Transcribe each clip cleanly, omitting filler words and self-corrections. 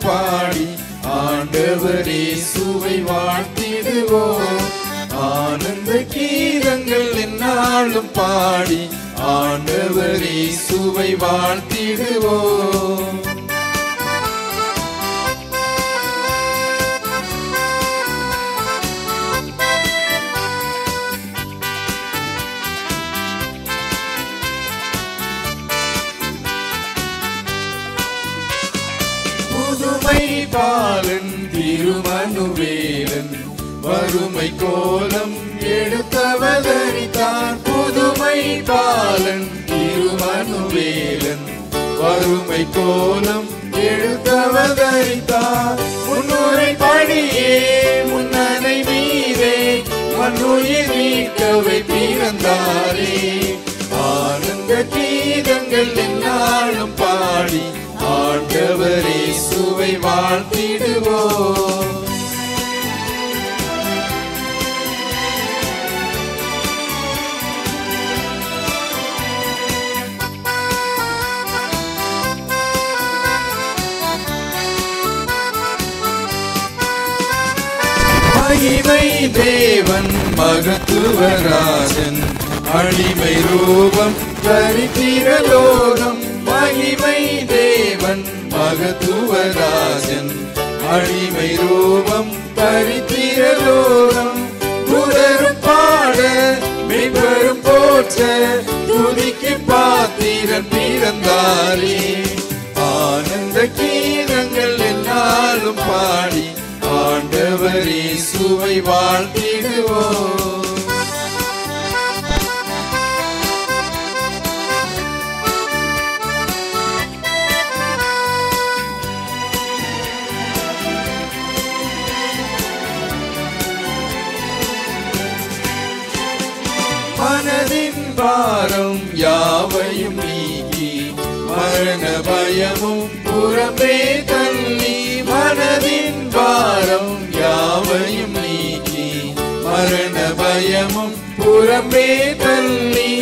பாடி ஆண்டவர் இயேசுவை வாழ்த்திடுவோம். ஆனந்த கீதங்கள் என்னாலும் பாடி ஆண்டவர் இயேசுவை வாழ்த்திடுவோம். பாலன் திருமனுவேலன் வறுமை கோலம் எடுத்தவதரித்தான். புதுமை பாலன் திருமனுவேலன் வறுமை கோலம் எடுத்தவதரித்தான். முன்னுரை படியே முன்னனை மீதே மண்ணுயிர் மீட்கவை பிறந்தாரே. ஆனந்த கீதங்கள் என்னாலும் பாடி ஆண்டவர் இயேசுவை வாழ்த்திடுவோம். மகிமை தேவன் மகத்துவராஜன் அடிமை ரூபம் தரித்திரலோகம். மகிமை தேவன் மகத்துவராஜன் அடிமை ரூபம் தரித்திரலோகம். புதரும் பாட மெய்வரும் போற்ற துதிக்கு பாத்திரன் பிறந்தாரே. ஆனந்த கீதங்கள் என்னாலும் பாடி ஆண்டவர் இயேசுவை வாழ்த்திடுவோம். மனதின் பாரம் யாவையும் நீக்கி மரண பயமும் புறம்பே தள்ளி. மனதின் பாரம் யாவையும் நீக்கி மரண பயமும் புறம்பே தள்ளி.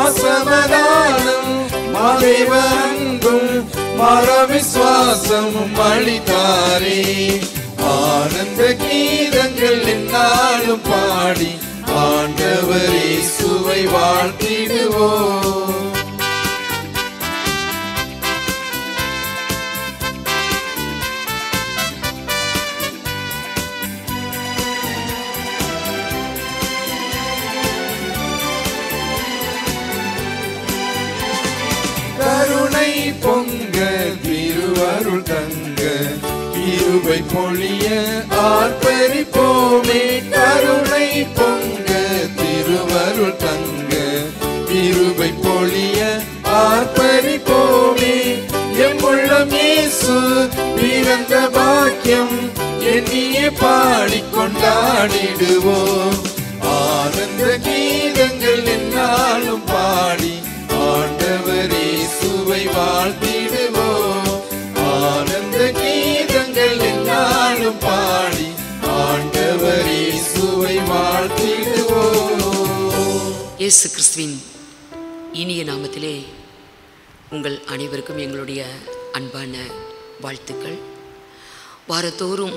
அசமாதானம் மறைவ அன்பும் மர விசுவாசமும் அளித்தாரே. ஆனந்த கீதங்கள் என்னாலும் பாடி ஆண்டவர் இயேசுவை வாழ்த்திடுவோம். கருணை பொங்க திருவருள் தங்க கிருபை பொழிய ஆர்ப்பரிப்போமே. கருணை பொங்க திருவருள் தங்க கிருபை பொழிய ஆர்ப்பரிப்போமே. எம்முள்ளம் இயேசு பிறந்த பாக்கியம் எண்ணியே பாடிக் கொண்டாடிடுவோம். ஆனந்த கீதங்கள் என்னாலும் பாடி ஆண்டவர் இயேசுவை வாழ்த்திடுவோம். ஆனந்த கீதங்கள் என்னாலும் பாடி ஆண்டவர் இயேசுவை வாழ்த்திடுவோம். இயேசு கிறிஸ்துவின் இனிய நாமத்திலே உங்கள் அனைவருக்கும் எங்களுடைய அன்பான வாழ்த்துக்கள். வாரத்தோறும்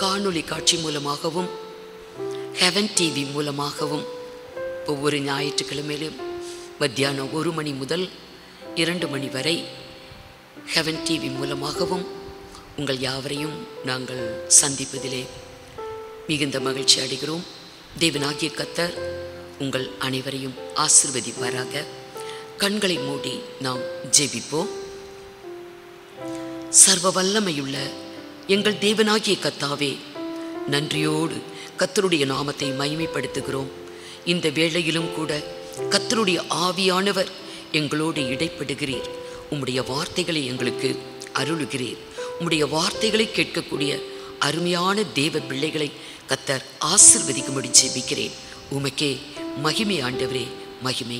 காணொளி காட்சி மூலமாகவும் ஹெவன் டிவி மூலமாகவும் ஒவ்வொரு ஞாயிற்றுக்கிழமையிலும் மத்தியானம் 1 மணி முதல் 2 மணி வரை ஹெவன் டிவி மூலமாகவும் உங்கள் யாவரையும் நாங்கள் சந்திப்பதிலே மிகுந்த மகிழ்ச்சி அடைகிறோம். தேவனாகிய கர்த்தர் உங்கள் அனைவரையும் ஆசீர்வதிப்பாராக. கண்களை மூடி நாம் ஜெபிப்போம். சர்வ வல்லமையுள்ள எங்கள் தேவனாகிய கர்த்தாவே, நன்றியோடு கர்த்தருடைய நாமத்தை மகிமைப்படுத்துகிறோம். இந்த வேளையிலும் கூட கர்த்தருடைய ஆவியானவர் எங்களோடு இடைப்படுகிறீர். உம்முடைய வார்த்தைகளை எங்களுக்கு அருளுகிறீர். உம்முடைய வார்த்தைகளை கேட்கக்கூடிய அருமையான தேவ பிள்ளைகளை கர்த்தர் ஆசீர்வதிக்கும்படி ஜெபிக்கிறேன். உமக்கே மகிமை ஆண்டவரே, மகிமை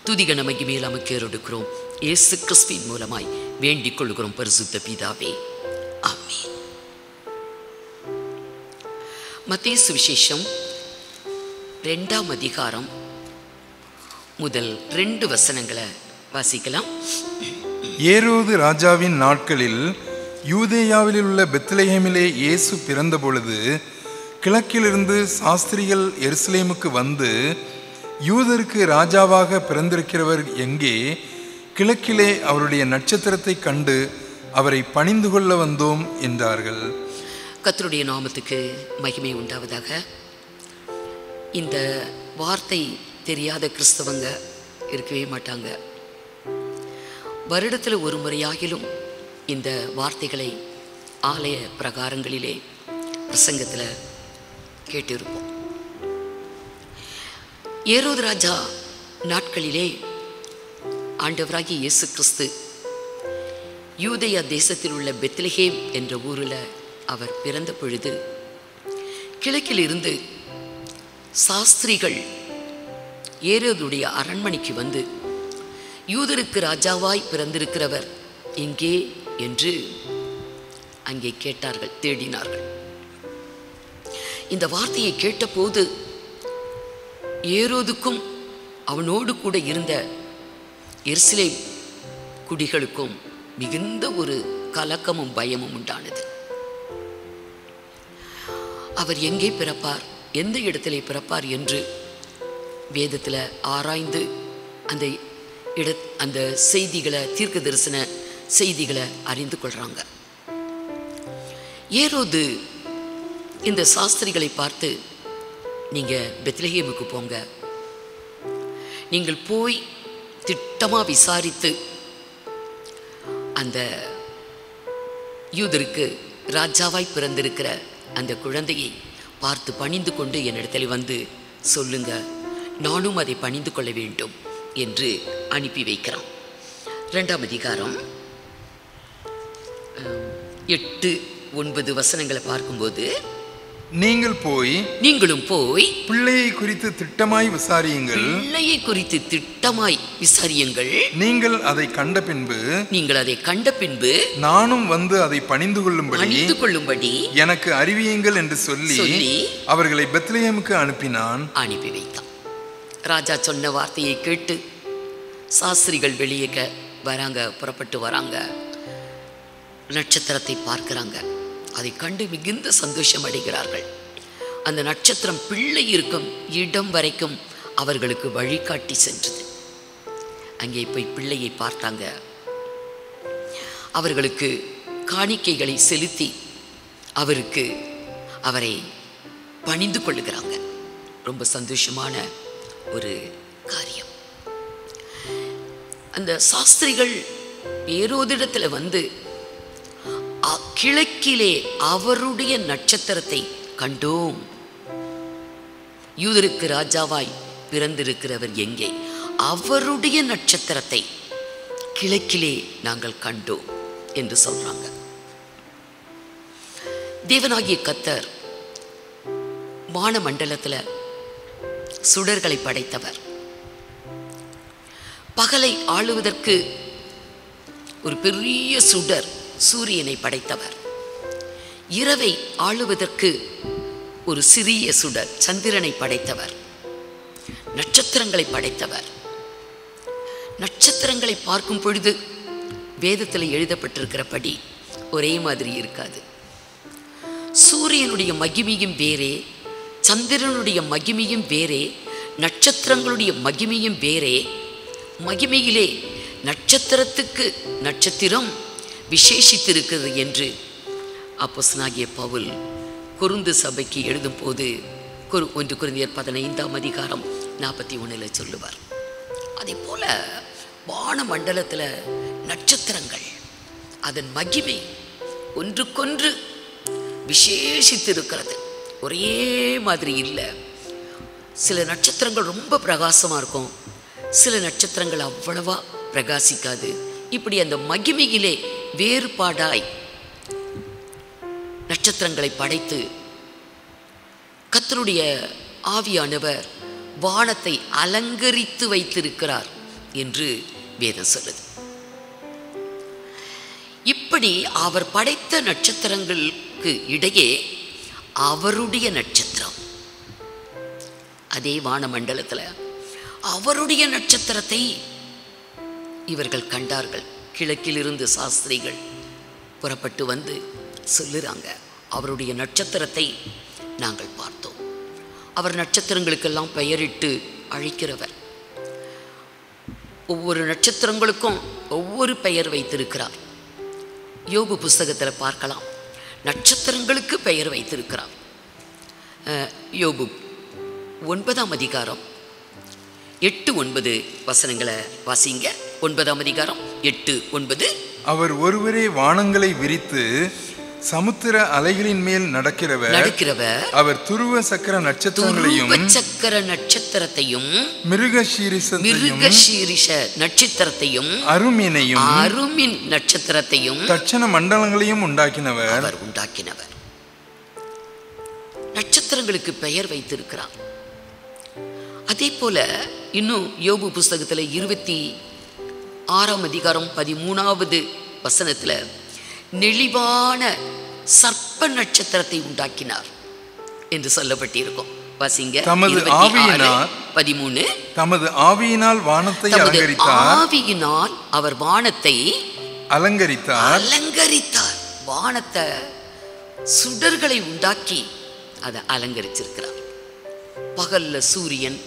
துதிகன மகிமையில் நமக்கு ஏறெடுக்கிறோம். இயேசு கிறிஸ்துவின் மூலமாய் வேண்டிக் கொள்கிறோம் பரிசுத்த பிதாவே, ஆமென். மத்தேயு சுவிசேஷம் 2ஆம் அதிகாரம் முதல் 2 வசனங்களை வாசிக்கலாம். ஏரோது ராஜாவின் நாட்களில் யூதேயாவில் உள்ள பெத்லெகேமிலே இயேசு பிறந்த பொழுது, கிழக்கிலிருந்து சாஸ்திரிகள் எருசலேமுக்கு வந்து, யூதருக்கு ராஜாவாக பிறந்திருக்கிறவர் எங்கே? கிழக்கிலே அவருடைய நட்சத்திரத்தை கண்டு அவரை பணிந்து கொள்ள வந்தோம் என்றார்கள். கர்த்தருடைய நாமத்துக்கு மகிமை உண்டாவதாக. இந்த வார்த்தை தெரியாத கிறிஸ்தவங்க இருக்கவே மாட்டாங்க. வருடத்தில் ஒரு முறையாகிலும் இந்த வார்த்தைகளை ஆலய பிரகாரங்களிலே பிரசங்கத்தில் கேட்டிருப்போம். ஏரோது ராஜா நாட்களிலே ஆண்டவராகிய இயேசு கிறிஸ்து யூதேயா தேசத்தில் உள்ள பெத்லெகேம் என்ற ஊரில் அவர் பிறந்த பொழுது, கிழக்கில் இருந்து சாஸ்திரிகள் ஏரோதுடைய அரண்மனைக்கு வந்து, யூதருக்கு ராஜாவாய் பிறந்திருக்கிறவர் எங்கே என்று அங்கே கேட்டார்கள், தேடினார்கள். இந்த வார்த்தையை கேட்டபோது ஏரோதுக்கும் அவனோடு கூட இருந்த எருசலேம் குடிகளுக்கும் மிகுந்த ஒரு கலக்கமும் பயமும் உண்டானது. அவர் எங்கே பிறப்பார், எந்த இடத்திலே பிறப்பார் என்று வேதத்தில் ஆராய்ந்து அந்த செய்திகளை, தீர்க்க தரிசன செய்திகளை அறிந்து கொள்றாங்க. ஏரோது இந்த சாஸ்திரிகளை பார்த்து, நீங்க பெத்லெகேமுக்கு போங்க, நீங்கள் போய் திட்டமா விசாரித்து அந்த யூதருக்கு ராஜாவாய் பிறந்திருக்கிற அந்த குழந்தையை பார்த்து பணிந்து கொண்டு என்னிடத்தில் வந்து சொல்லுங்க, நானும் அதை பணிந்து கொள்ள வேண்டும் என்று அனுப்பி வைக்கிறான். 2ஆம் அதிகாரம் 8-9 வசனங்களை பார்க்கும்போது, நீங்களும் போய் பிள்ளையை குறித்து திட்டமாய் விசாரியுங்கள். பிள்ளையை குறித்து திட்டமாய் விசாரியுங்கள். நீங்கள் அதை கண்ட பின்பு நானும் வந்து அதை பணிந்து கொள்ளும்படி எனக்கு அறிவியுங்கள் என்று சொல்லி அவர்களை பெத்லெகேமுக்கு அனுப்பி வைத்தான். ராஜா சொன்ன வார்த்தையை கேட்டு சாஸ்திரிகள் வெளியே புறப்பட்டு வராங்க. நட்சத்திரத்தை பார்க்கிறாங்க. அதை கண்டு மிகுந்த சந்தோஷம் அடைகிறார்கள். அந்த நட்சத்திரம் பிள்ளை இருக்கும் இடம் வரைக்கும் அவர்களுக்கு வழிகாட்டி சென்றது. அங்கே போய் பிள்ளையை பார்த்தாங்க. அவர்களுக்கு காணிக்கைகளை செலுத்தி அவரை பணிந்து கொள்ளுகிறாங்க. ரொம்ப சந்தோஷமான ஒரு காரியம். அந்த சாஸ்திரிகள் ஏரோதிடத்தில் வந்து, கிழக்கிலே அவருடைய நட்சத்திரத்தை கண்டோம், யூதருக்கு ராஜாவாய் பிறந்திருக்கிறவர் எங்கே? அவருடைய நட்சத்திரத்தை கிழக்கிலே நாங்கள் கண்டோம் என்று சொல்றாங்க. தேவனாகிய கர்த்தர் வானமண்டலத்தில் சுடர்களை படைத்தவர். பகலை ஆளுவதற்கு ஒரு பெரிய சுடர் சூரியனை படைத்தவர். இரவை ஆளுவதற்கு ஒரு சிறிய சுடர் சந்திரனை படைத்தவர். நட்சத்திரங்களை படைத்தவர். நட்சத்திரங்களை பார்க்கும் பொழுது வேதத்தில் எழுதப்பட்டிருக்கிறபடி ஒரே மாதிரி இருக்காது. சூரியனுடைய மகிமையும் வேறே, சந்திரனுடைய மகிமையும் வேறே, நட்சத்திரங்களுடைய மகிமையும் வேறே. மகிமையிலே நட்சத்திரம் விசேஷித்திருக்கிறது என்று அப்போஸ்தலனாகிய பவுல் கொரிந்து சபைக்கு எழுதும் போது 1 கொரிந்தியர் 15ஆம் அதிகாரம் 41 சொல்லுவார். அதே போல வான மண்டலத்தில் நட்சத்திரங்கள், அதன் மகிமை ஒன்றுக்கொன்று விசேஷித்து இருக்கிறது. ஒரே மாதிரி இல்லை. சில நட்சத்திரங்கள் ரொம்ப பிரகாசமாக இருக்கும், சில நட்சத்திரங்கள் அவ்வளவா பிரகாசிக்காது. இப்படி அந்த மகிமையிலே வேறுபாடாய் நட்சத்திரங்களை படைத்து கர்த்தருடைய ஆவியானவர் வானத்தை அலங்கரித்து வைத்திருக்கிறார் என்று வேதம் சொல்லுது. இப்படி அவர் படைத்த நட்சத்திரங்களுக்கு இடையே அவருடைய நட்சத்திரம், அதே வானமண்டலத்தில் அவருடைய நட்சத்திரத்தை இவர்கள் கண்டார்கள். கிழக்கிலிருந்து சாஸ்திரிகள் புறப்பட்டு வந்து சொல்லுறாங்க, அவருடைய நட்சத்திரத்தை நாங்கள் பார்த்தோம். அவர் நட்சத்திரங்களுக்கெல்லாம் பெயரிட்டு அழைக்கிறவர். ஒவ்வொரு நட்சத்திரங்களுக்கும் ஒவ்வொரு பெயர் வைத்திருக்கிறார். யோபு புஸ்தகத்தில் பார்க்கலாம், நட்சத்திரங்களுக்கு பெயர் வைத்திருக்கிறார். யோபு 9ஆம் அதிகாரம் 8-9 வசனங்களை வாசிங்க. 9ஆம் அதிகாரம் 8-9. அவர் ஒருவரே வானங்களை விரித்து சமுத்திர அலைகளின் மேல் நடக்கிறவர். அவர் துருவ சக்கர நட்சத்திரங்களையும் மிருகசீரிஷ நட்சத்திரத்தையும் அருமின் நட்சத்திரத்தையும் தட்சண மண்டலங்களையும் உண்டாக்கினவர். நட்சத்திரங்களுக்கு பெயர் வைத்திருக்கிறார். அதே போல இன்னும் யோபு புஸ்தகத்தில் 26ஆம் அதிகாரம் 13வது வசனத்தில் நெளிவான சர்ப்ப நட்சத்திரத்தை உண்டாக்கினார் என்று சொல்லப்பட்டிருக்கும். வாசிங்க. தமது 13. வானத்தை அலங்கரித்தார். ஆவியினால் அவர் வானத்தை அலங்கரித்தார். வானத்தை சுடர்களை உண்டாக்கி அதை அலங்கரிச்சிருக்கிறார். பகல்ல சூரியன்,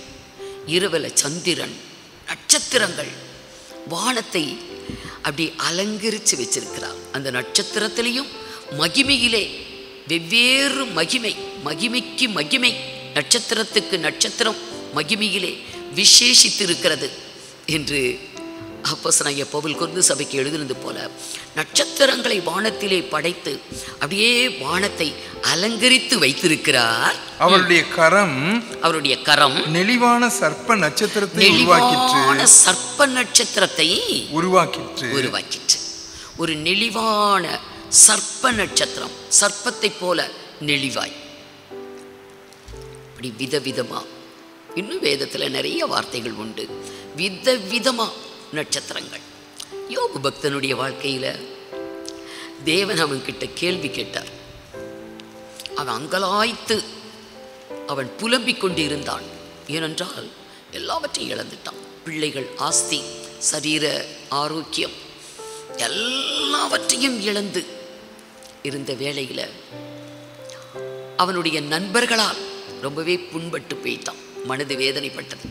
இரவுல சந்திரன், நட்சத்திரங்கள் வானத்தை அப்படி அலங்கரித்து வச்சிருக்கிறார். அந்த நட்சத்திரத்திலையும் மகிமையிலே வெவ்வேறு மகிமைக்கு மகிமை, நட்சத்திரத்துக்கு நட்சத்திரம் மகிமையிலே விசேஷித்திருக்கிறது என்று அப்போஸ்தலனாகிய பவுல் கொரிந்து சபைக்கு எழுதினது போல நட்சத்திரங்களை வானத்திலே படைத்து அப்படியே வானத்தை அலங்கரித்து வைத்திருக்கிறார். அவருடைய கரம் நெளிவான சர்ப்ப நட்சத்திரத்தை உருவாக்கிற்று. ஒரு நெளிவான சர்ப்ப நட்சத்திரம், சர்ப்பத்தை போல நெளிவாய். அப்படி விதவிதமா, இன்னும் வேதத்தில் நிறைய வார்த்தைகள் உண்டு. விதவிதமா நட்சத்திரங்கள். யோபு பக்தனுடைய வாழ்க்கையில தேவன் அவன்கிட்ட கேள்வி கேட்டார். அவன் அங்கலாய்த்து அவன் புலம்பிக் கொண்டு இருந்தான். ஏனென்றால் எல்லாவற்றையும் இழந்துட்டான். பிள்ளைகள், ஆஸ்தி, சரீர ஆரோக்கியம் எல்லாவற்றையும் இழந்து இருந்த வேளையில அவனுடைய நண்பர்களால் ரொம்பவே புண்பட்டு போயிட்டான். மனது வேதனைப்பட்டது.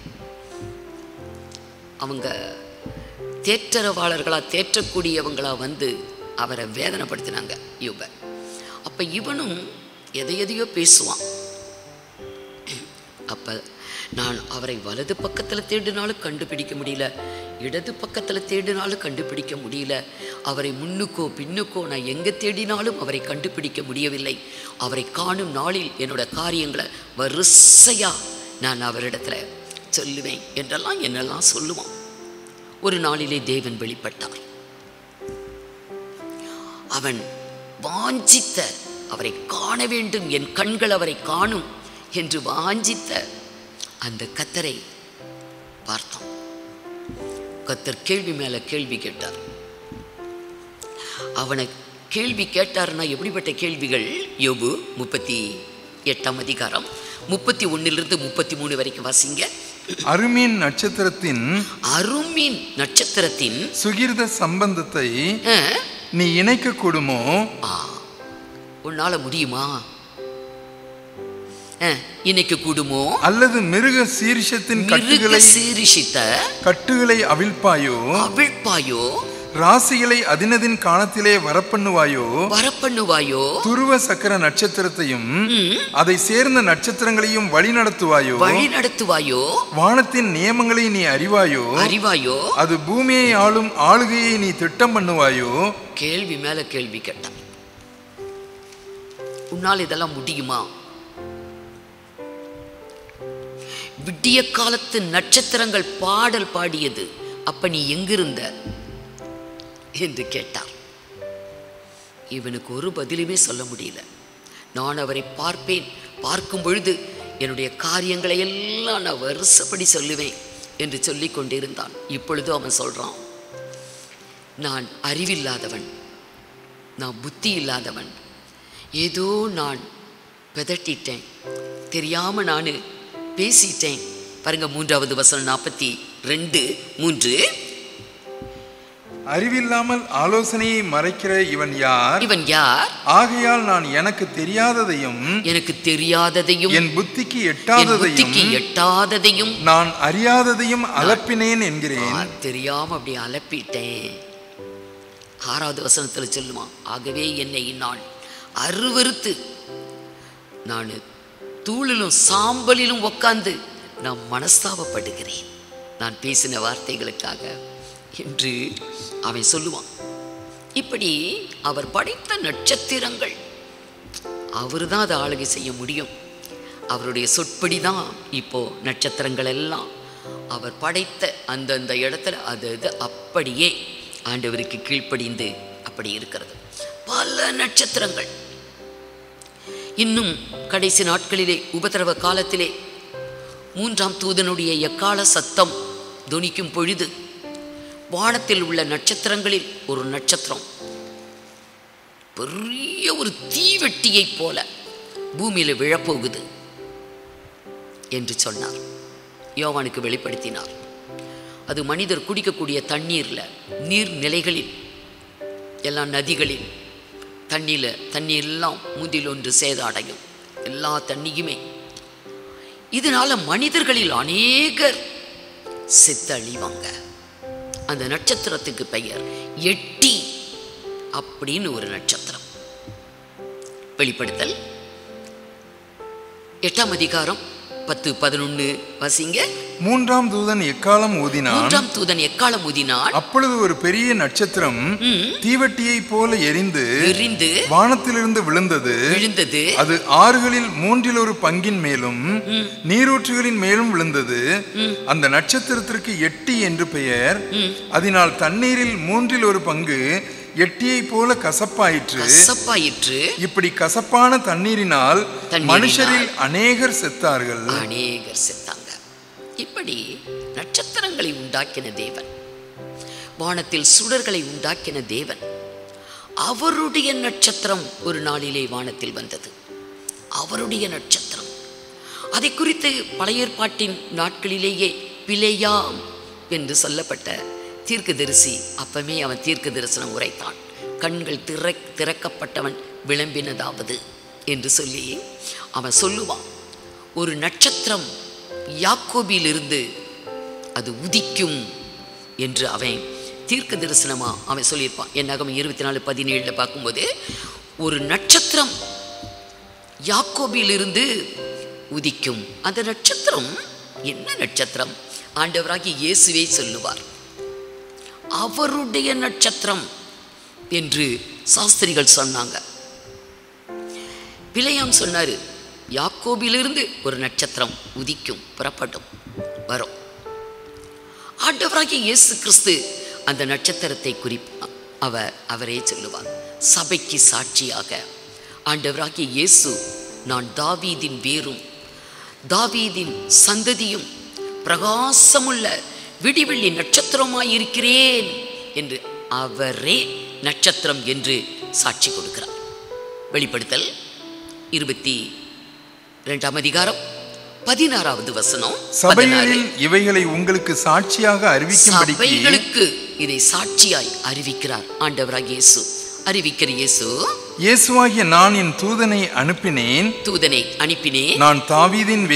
அவங்க தேற்றரவாளர்களா, தேற்றக்கூடியவங்களா வந்து அவரை வேதனைப்படுத்தினாங்க யோப. அப்ப இவனும் எதையோ பேசுவான். அப்ப நான் அவரை வலது பக்கத்தில் தேடினாலும் கண்டுபிடிக்க முடியல, இடது பக்கத்தில் தேடினாலும் கண்டுபிடிக்க முடியல, அவரை முன்னுக்கோ பின்னுக்கோ நான் எங்கே தேடினாலும் அவரை கண்டுபிடிக்க முடியவில்லை. அவரை காணும் நாளில் என்னோட காரியங்களை வரிசையா நான் அவரிடத்துல சொல்லுவேன் என்றெல்லாம் என்னெல்லாம் சொல்லுவான். ஒரு நாளிலே தேவன் வெளிப்பட்டார். அவன் வாஞ்சித்த, அவரை காண வேண்டும், என் கண்கள் அவரை காணும் என்று வாஞ்சித்த அந்த கர்த்தரை பார்த்தான். கர்த்தர் கேள்வி மேல கேள்வி கேட்டார். அவனை கேள்வி கேட்டார்னா எப்படிப்பட்ட கேள்விகள்? யோபு 38ஆம் அதிகாரம் 31 to 33 வரைக்கும் வாசிங்க. அருமீன் நட்சத்திரத்தின் சுகிர்த சம்பந்தத்தை நீ இணைக்க கூடுமோ? உன்னால முடியுமா? இணைக்க கூடுமோ? அல்லது மிருக சீரிஷத்தின் கட்டுகளை அவிழ்ப்பாயோ? ராசிகளை அதினதின் காலத்திலே வரப்பண்ணுவாயோ? துருவ சக்கர நட்சத்திரத்தையும் அதை சேர்ந்த நட்சத்திரங்களையும் வழி நடத்துவாயோ? வானத்தின் நியமங்களை நீ அறிவாயோ? அது பூமியை ஆளும் ஆளுகையை நீ திட்டம் பண்ணுவாயோ? கேள்வி மேல கேள்வி கேட்டான். உன்னால் இதெல்லாம் முடியுமா? விடிய காலத்து நட்சத்திரங்கள் பாடல் பாடியது, அப்ப நீ எங்கிருந்த என்று கேட்டார். இவனுக்கு ஒரு பதிலுமே சொல்ல முடியல. நான் அவரை பார்ப்பேன், பார்க்கும் பொழுது என்னுடைய காரியங்களை எல்லாம் நான் வருஷப்படி சொல்லுவேன் என்று சொல்லி கொண்டிருந்தான். இப்பொழுது அவன் சொல்றான், நான் அறிவில்லாதவன், நான் புத்தி இல்லாதவன், ஏதோ நான் பெதட்டிட்டேன், தெரியாம நான் பேசிட்டேன். பாருங்க 3வது வசனம் 42:3. அறிவில்லாமல் ஆலோசனையை மறைக்கிற இவன் யார்? இவன் யார்? ஆகையால் நான் எனக்கு தெரியாததையும் என் புத்திக்கு எட்டாததையும் நான் அறியாததையும் அலப்பினேன் என்கிறேன். தெரியாம அப்படி அலப்பிட்டேன். 6வது வசனத்தில் சொல்லுமா, ஆகவே என்னை நான் அருவருத்து நான் தூளிலும் சாம்பலிலும் உட்கார்ந்து நான் மனஸ்தாபப்படுகிறேன் நான் பேசின வார்த்தைகளுக்காக என்று அவன் சொல்லுவான். இப்படி அவர் படைத்த நட்சத்திரங்கள், அவர் தான் அதை ஆளுகை செய்ய முடியும். அவருடைய சொற்படி தான் இப்போ நட்சத்திரங்கள் எல்லாம் அவர் படைத்த அந்தந்த இடத்துல அது அப்படியே ஆண்டவருக்கு கீழ்ப்படிந்து அப்படி இருக்கிறது. பல நட்சத்திரங்கள் இன்னும் கடைசி நாட்களிலே உபத்திரவ காலத்திலே 3ஆம் தூதனுடைய எக்கால சத்தம் தொனிக்கும் பொழுது வானத்தில் உள்ள நட்சத்திரங்களில் ஒரு நட்சத்திரம் பெரிய ஒரு தீவெட்டியை போல பூமியில விழப்போகுது என்று சொன்னார். யோவானுக்கு வெளிப்படுத்தினார். அது மனிதர் குடிக்கக்கூடிய தண்ணீர்ல, நீர்நிலைகளில் எல்லாம், நதிகளில் தண்ணீரெல்லாம் மூந்தில் ஒன்று சேதாடையும், எல்லா தண்ணியுமே. இதனால மனிதர்களில் அநேகர் செத்தழிவாங்க. அந்த நட்சத்திரத்துக்கு பெயர் எட்டி அப்படின்னு ஒரு நட்சத்திரம். வெளிப்படுத்தல் 8ஆம் அதிகாரம் 10-11 வாசிங்க. 3ஆம் தூதன் எக்காலம் ஊதினான். அப்பொழுது ஒரு பெரிய நட்சத்திரம் தீவட்டியை போல எரிந்து வானத்திலிருந்து விழுந்தது. அது ஆறுகளில் 1/3 பங்கின் மேலும் நீரூற்றுகளின் மேலும் விழுந்தது. அந்த நட்சத்திரத்திற்கு எட்டி என்று பெயர். அதனால் தண்ணீரில் 1/3 பங்கு எட்டியை போல கசப்பாயிற்று. இப்படி கசப்பான தண்ணீரினால் மனுஷரில் அநேகர் செத்தார்கள். இப்படி நட்சத்திரங்களை உண்டாக்கின தேவன், வானத்தில் சுடர்களை உண்டாக்கின தேவன், அவருடைய நட்சத்திரம் ஒரு நாளிலே வானத்தில் வந்தது. அவருடைய நட்சத்திரம். அதை குறித்து பழைய ஏற்பாட்டின் நாட்களிலேயே பிலேயாம் என்று சொல்லப்பட்ட தீர்க்கதரிசி அப்பமே அவன் தீர்க்க தரிசனம் உரைத்தான். கண்கள் திறக்கப்பட்டவன் விளம்பினதாவது என்று சொல்லி அவன் சொல்லுவான், ஒரு நட்சத்திரம் யாக்கோபிலிருந்து அது உதிக்கும் என்று அவன் தீர்க்க தரிசனமா அவன் சொல்லியிருப்பான். என்னாகும் 24:17 பார்க்கும்போது, ஒரு நட்சத்திரம் யாக்கோபிலிருந்து உதிக்கும். அந்த நட்சத்திரம் என்ன நட்சத்திரம்? ஆண்டவராகிய இயேசுவே சொல்லுவார், அவருடைய நட்சத்திரம் என்று சாஸ்திரிகள் சொன்னாங்க. பிலேயாம் சொன்னாரு, யாக்கோபிலிருந்து ஒரு நட்சத்திரம் உதிக்கும், புறப்படும், வரும். ஆண்டவராகிய இயேசு கிறிஸ்து அந்த நட்சத்திரத்தை அவரே சொல்லுவார். சபைக்கு சாட்சியாக ஆண்டவராகிய இயேசு, நான் தாவீதின் வேரும் தாவீதின் சந்ததியும் பிரகாசமுள்ள விடிவெள்ளி நட்சத்திரமாயிருக்கிறேன் என்று அவரே நட்சத்திரம் என்று சாட்சி கொடுக்கிறார். வெளிப்படுத்தல் 22ஆம் அதிகாரம் 16வது வசனம். சபைகளில் இவைகளை உங்களுக்கு சாட்சியாக அறிவிக்கும்படிக்கு, சபைகளுக்கு இதை சாட்சியாய் அறிவிக்கிறார் ஆண்டவராகிய இயேசு. அறிவிக்கிற இயேசுவாகிய நான் என் தூதனை அனுப்பினேன். நான் தாவீதின்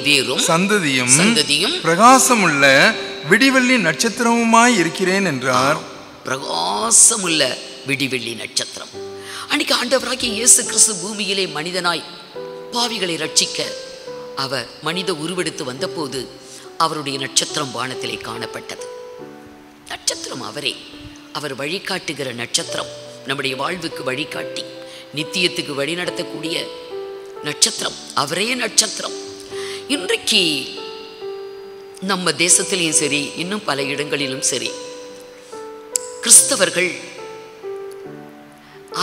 வேரும் சந்ததியும் பிரகாசமுள்ள விடிவெள்ளி நட்சத்திரமுமாய் இருக்கிறேன் என்றார். பிரகாசமுள்ள விடிவெள்ளி நட்சத்திரம். அன்னைக்கு ஆண்டவராகிய இயேசு கிறிஸ்து பூமியிலே மனிதனாய் பாவிகளை ரட்சிக்க அவர் மனித உருவெடுத்து வந்தபோது அவருடைய நட்சத்திரம் வானத்திலே காணப்பட்டது. நட்சத்திரம் அவரே. அவர் வழிகாட்டுகிற நட்சத்திரம், நம்முடைய வாழ்வுக்கு வழிகாட்டி நித்தியத்துக்கு வழி நடத்தக்கூடிய நட்சத்திரம், அவரே நட்சத்திரம். இன்றைக்கு நம்ம தேசத்திலையும் சரி, இன்னும் பல இடங்களிலும் சரி, கிறிஸ்தவர்கள்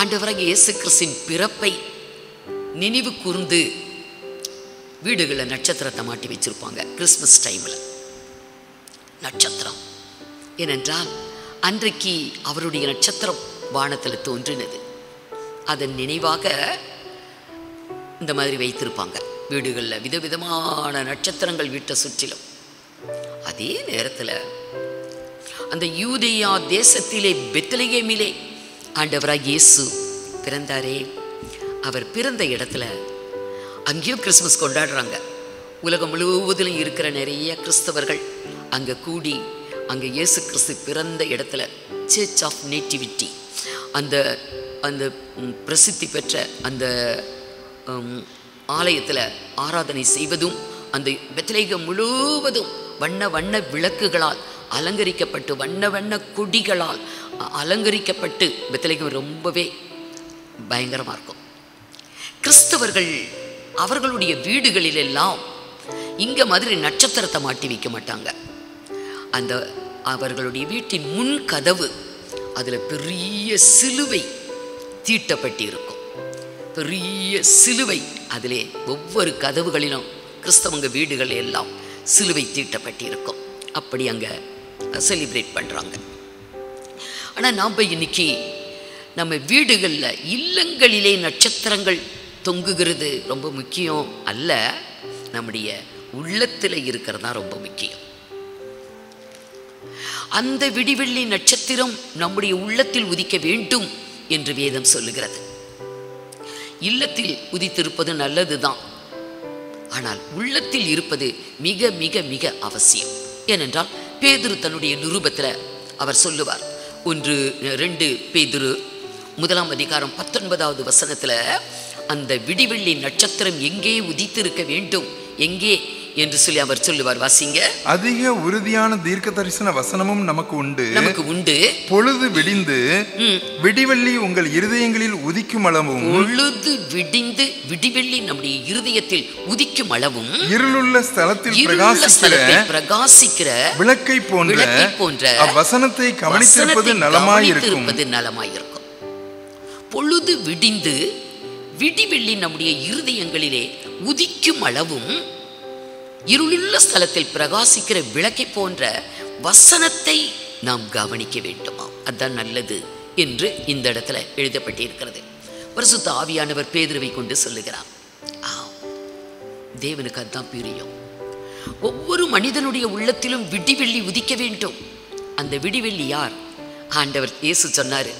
ஆண்டவராகிய இயேசு கிறிஸ்துவின் பிறப்பை நினைவு கூர்ந்து வீடுகளில் நட்சத்திரத்தை மாட்டி வச்சிருப்பாங்க. கிறிஸ்மஸ் டைமில் நட்சத்திரம், ஏனென்றால் அன்றைக்கு அவருடைய நட்சத்திரம் வானத்தில் தோன்றினது. அதன் நினைவாக இந்த மாதிரி வைத்திருப்பாங்க வீடுகளில். விதவிதமான நட்சத்திரங்கள் வீட்டை சுற்றிலும். அதே நேரத்தில் அந்த யூதேயா தேசத்திலே பெத்லகேமிலே ஆண்டவராக இயேசு பிறந்தாரே, அவர் பிறந்த இடத்துல அங்கேயும் கிறிஸ்மஸ் கொண்டாடுறாங்க. உலகம் முழுவதிலும் இருக்கிற நிறைய கிறிஸ்தவர்கள் அங்கே கூடி அங்கே இயேசு கிறிஸ்து பிறந்த இடத்துல சர்ச் ஆஃப் நேட்டிவிட்டி, அந்த அந்த பிரசித்தி பெற்ற அந்த ஆலயத்தில் ஆராதனை செய்வதும், அந்த பெத்லகேம் முழுவதும் வண்ண வண்ண விளக்குகளால் அலங்கரிக்கப்பட்டு, வண்ண வண்ண கொடிகளால் அலங்கரிக்கப்பட்டு பெத்லகேம் ரொம்பவே பயங்கரமாக இருக்கும். கிறிஸ்தவர்கள் அவர்களுடைய வீடுகளிலெல்லாம் இங்கே மாதிரி நட்சத்திரத்தை மாட்டி வைக்க மாட்டாங்க. அந்த அவர்களுடைய வீட்டின் முன் கதவு அதில் பெரிய சிலுவை தீட்டப்பட்டு இருக்கும். பெரிய சிலுவை அதிலே ஒவ்வொரு கதவுகளிலும் கிறிஸ்தவங்க வீடுகள் எல்லாம் சிலுவை தீட்டப்பட்டு இருக்கும். அப்படி அங்கே செலிப்ரேட் பண்ணுறாங்க. ஆனால் நாம் இன்னைக்கு நம்ம வீடுகளில், இல்லங்களிலே நட்சத்திரங்கள் தொங்குகிறது ரொம்ப முக்கியம் அல்ல, நம்முடைய உள்ளத்தில் இருக்கிறது தான் ரொம்ப முக்கியம். அந்த விடிவெள்ளி நட்சத்திரம் நம்முடைய உள்ளத்தில் உதிக்க வேண்டும் என்று வேதம் சொல்லுகிறது. இல்லத்தில் உதித்திருப்பது நல்லதுதான், ஆனால் உள்ளத்தில் இருப்பது மிக மிக மிக அவசியம். ஏனென்றால் பேதுரு தன்னுடைய நிருபத்தில் அவர் சொல்லுவார், 1-2 பேதுரு 1:19 அந்த விடிவெள்ளி நட்சத்திரம் எங்கே உதித்திருக்க வேண்டும், எங்கே என்று சொல்லி அவர் சொல்லுவார். வாசிங்க. அதிக உறுதியான தீர்க்க தரிசன வசனமும் நமக்கு உண்டு. பொழுது விடிந்து விடிவெள்ளி உங்கள் இருதயங்களில் உதிக்கும் அளவும், பொழுது விடிந்து விடிவெள்ளி நம்முடைய இருதயத்தில் உதிக்கும் அளவும், இருளுள்ள ஸ்தலத்தில் பிரகாசிக்கிற விளக்கை போன்ற வசனத்தை கவனித்திருப்பது நலமாயிருக்கும். பொழுது விடிந்து விடிவெள்ளி நம்முடைய இருதயங்களிலே உதிக்கும் அளவும், இருளுள்ள ஸ்தலத்தில் பிரகாசிக்கிற விளக்கை போன்ற வசனத்தை நாம் கவனிக்க வேண்டுமா? அதுதான் நல்லது என்று இந்த இடத்துல எழுதப்பட்டிருக்கிறது. பரிசுத்த ஆவியானவர் பேதுருவை கொண்டு சொல்லுகிறார். தேவனுக்கு அதுதான் பிரியம். ஒவ்வொரு மனிதனுடைய உள்ளத்திலும் விடிவெள்ளி உதிக்க வேண்டும். அந்த விடிவெள்ளி யார்? ஆண்டவர் இயேசு சொன்னார்,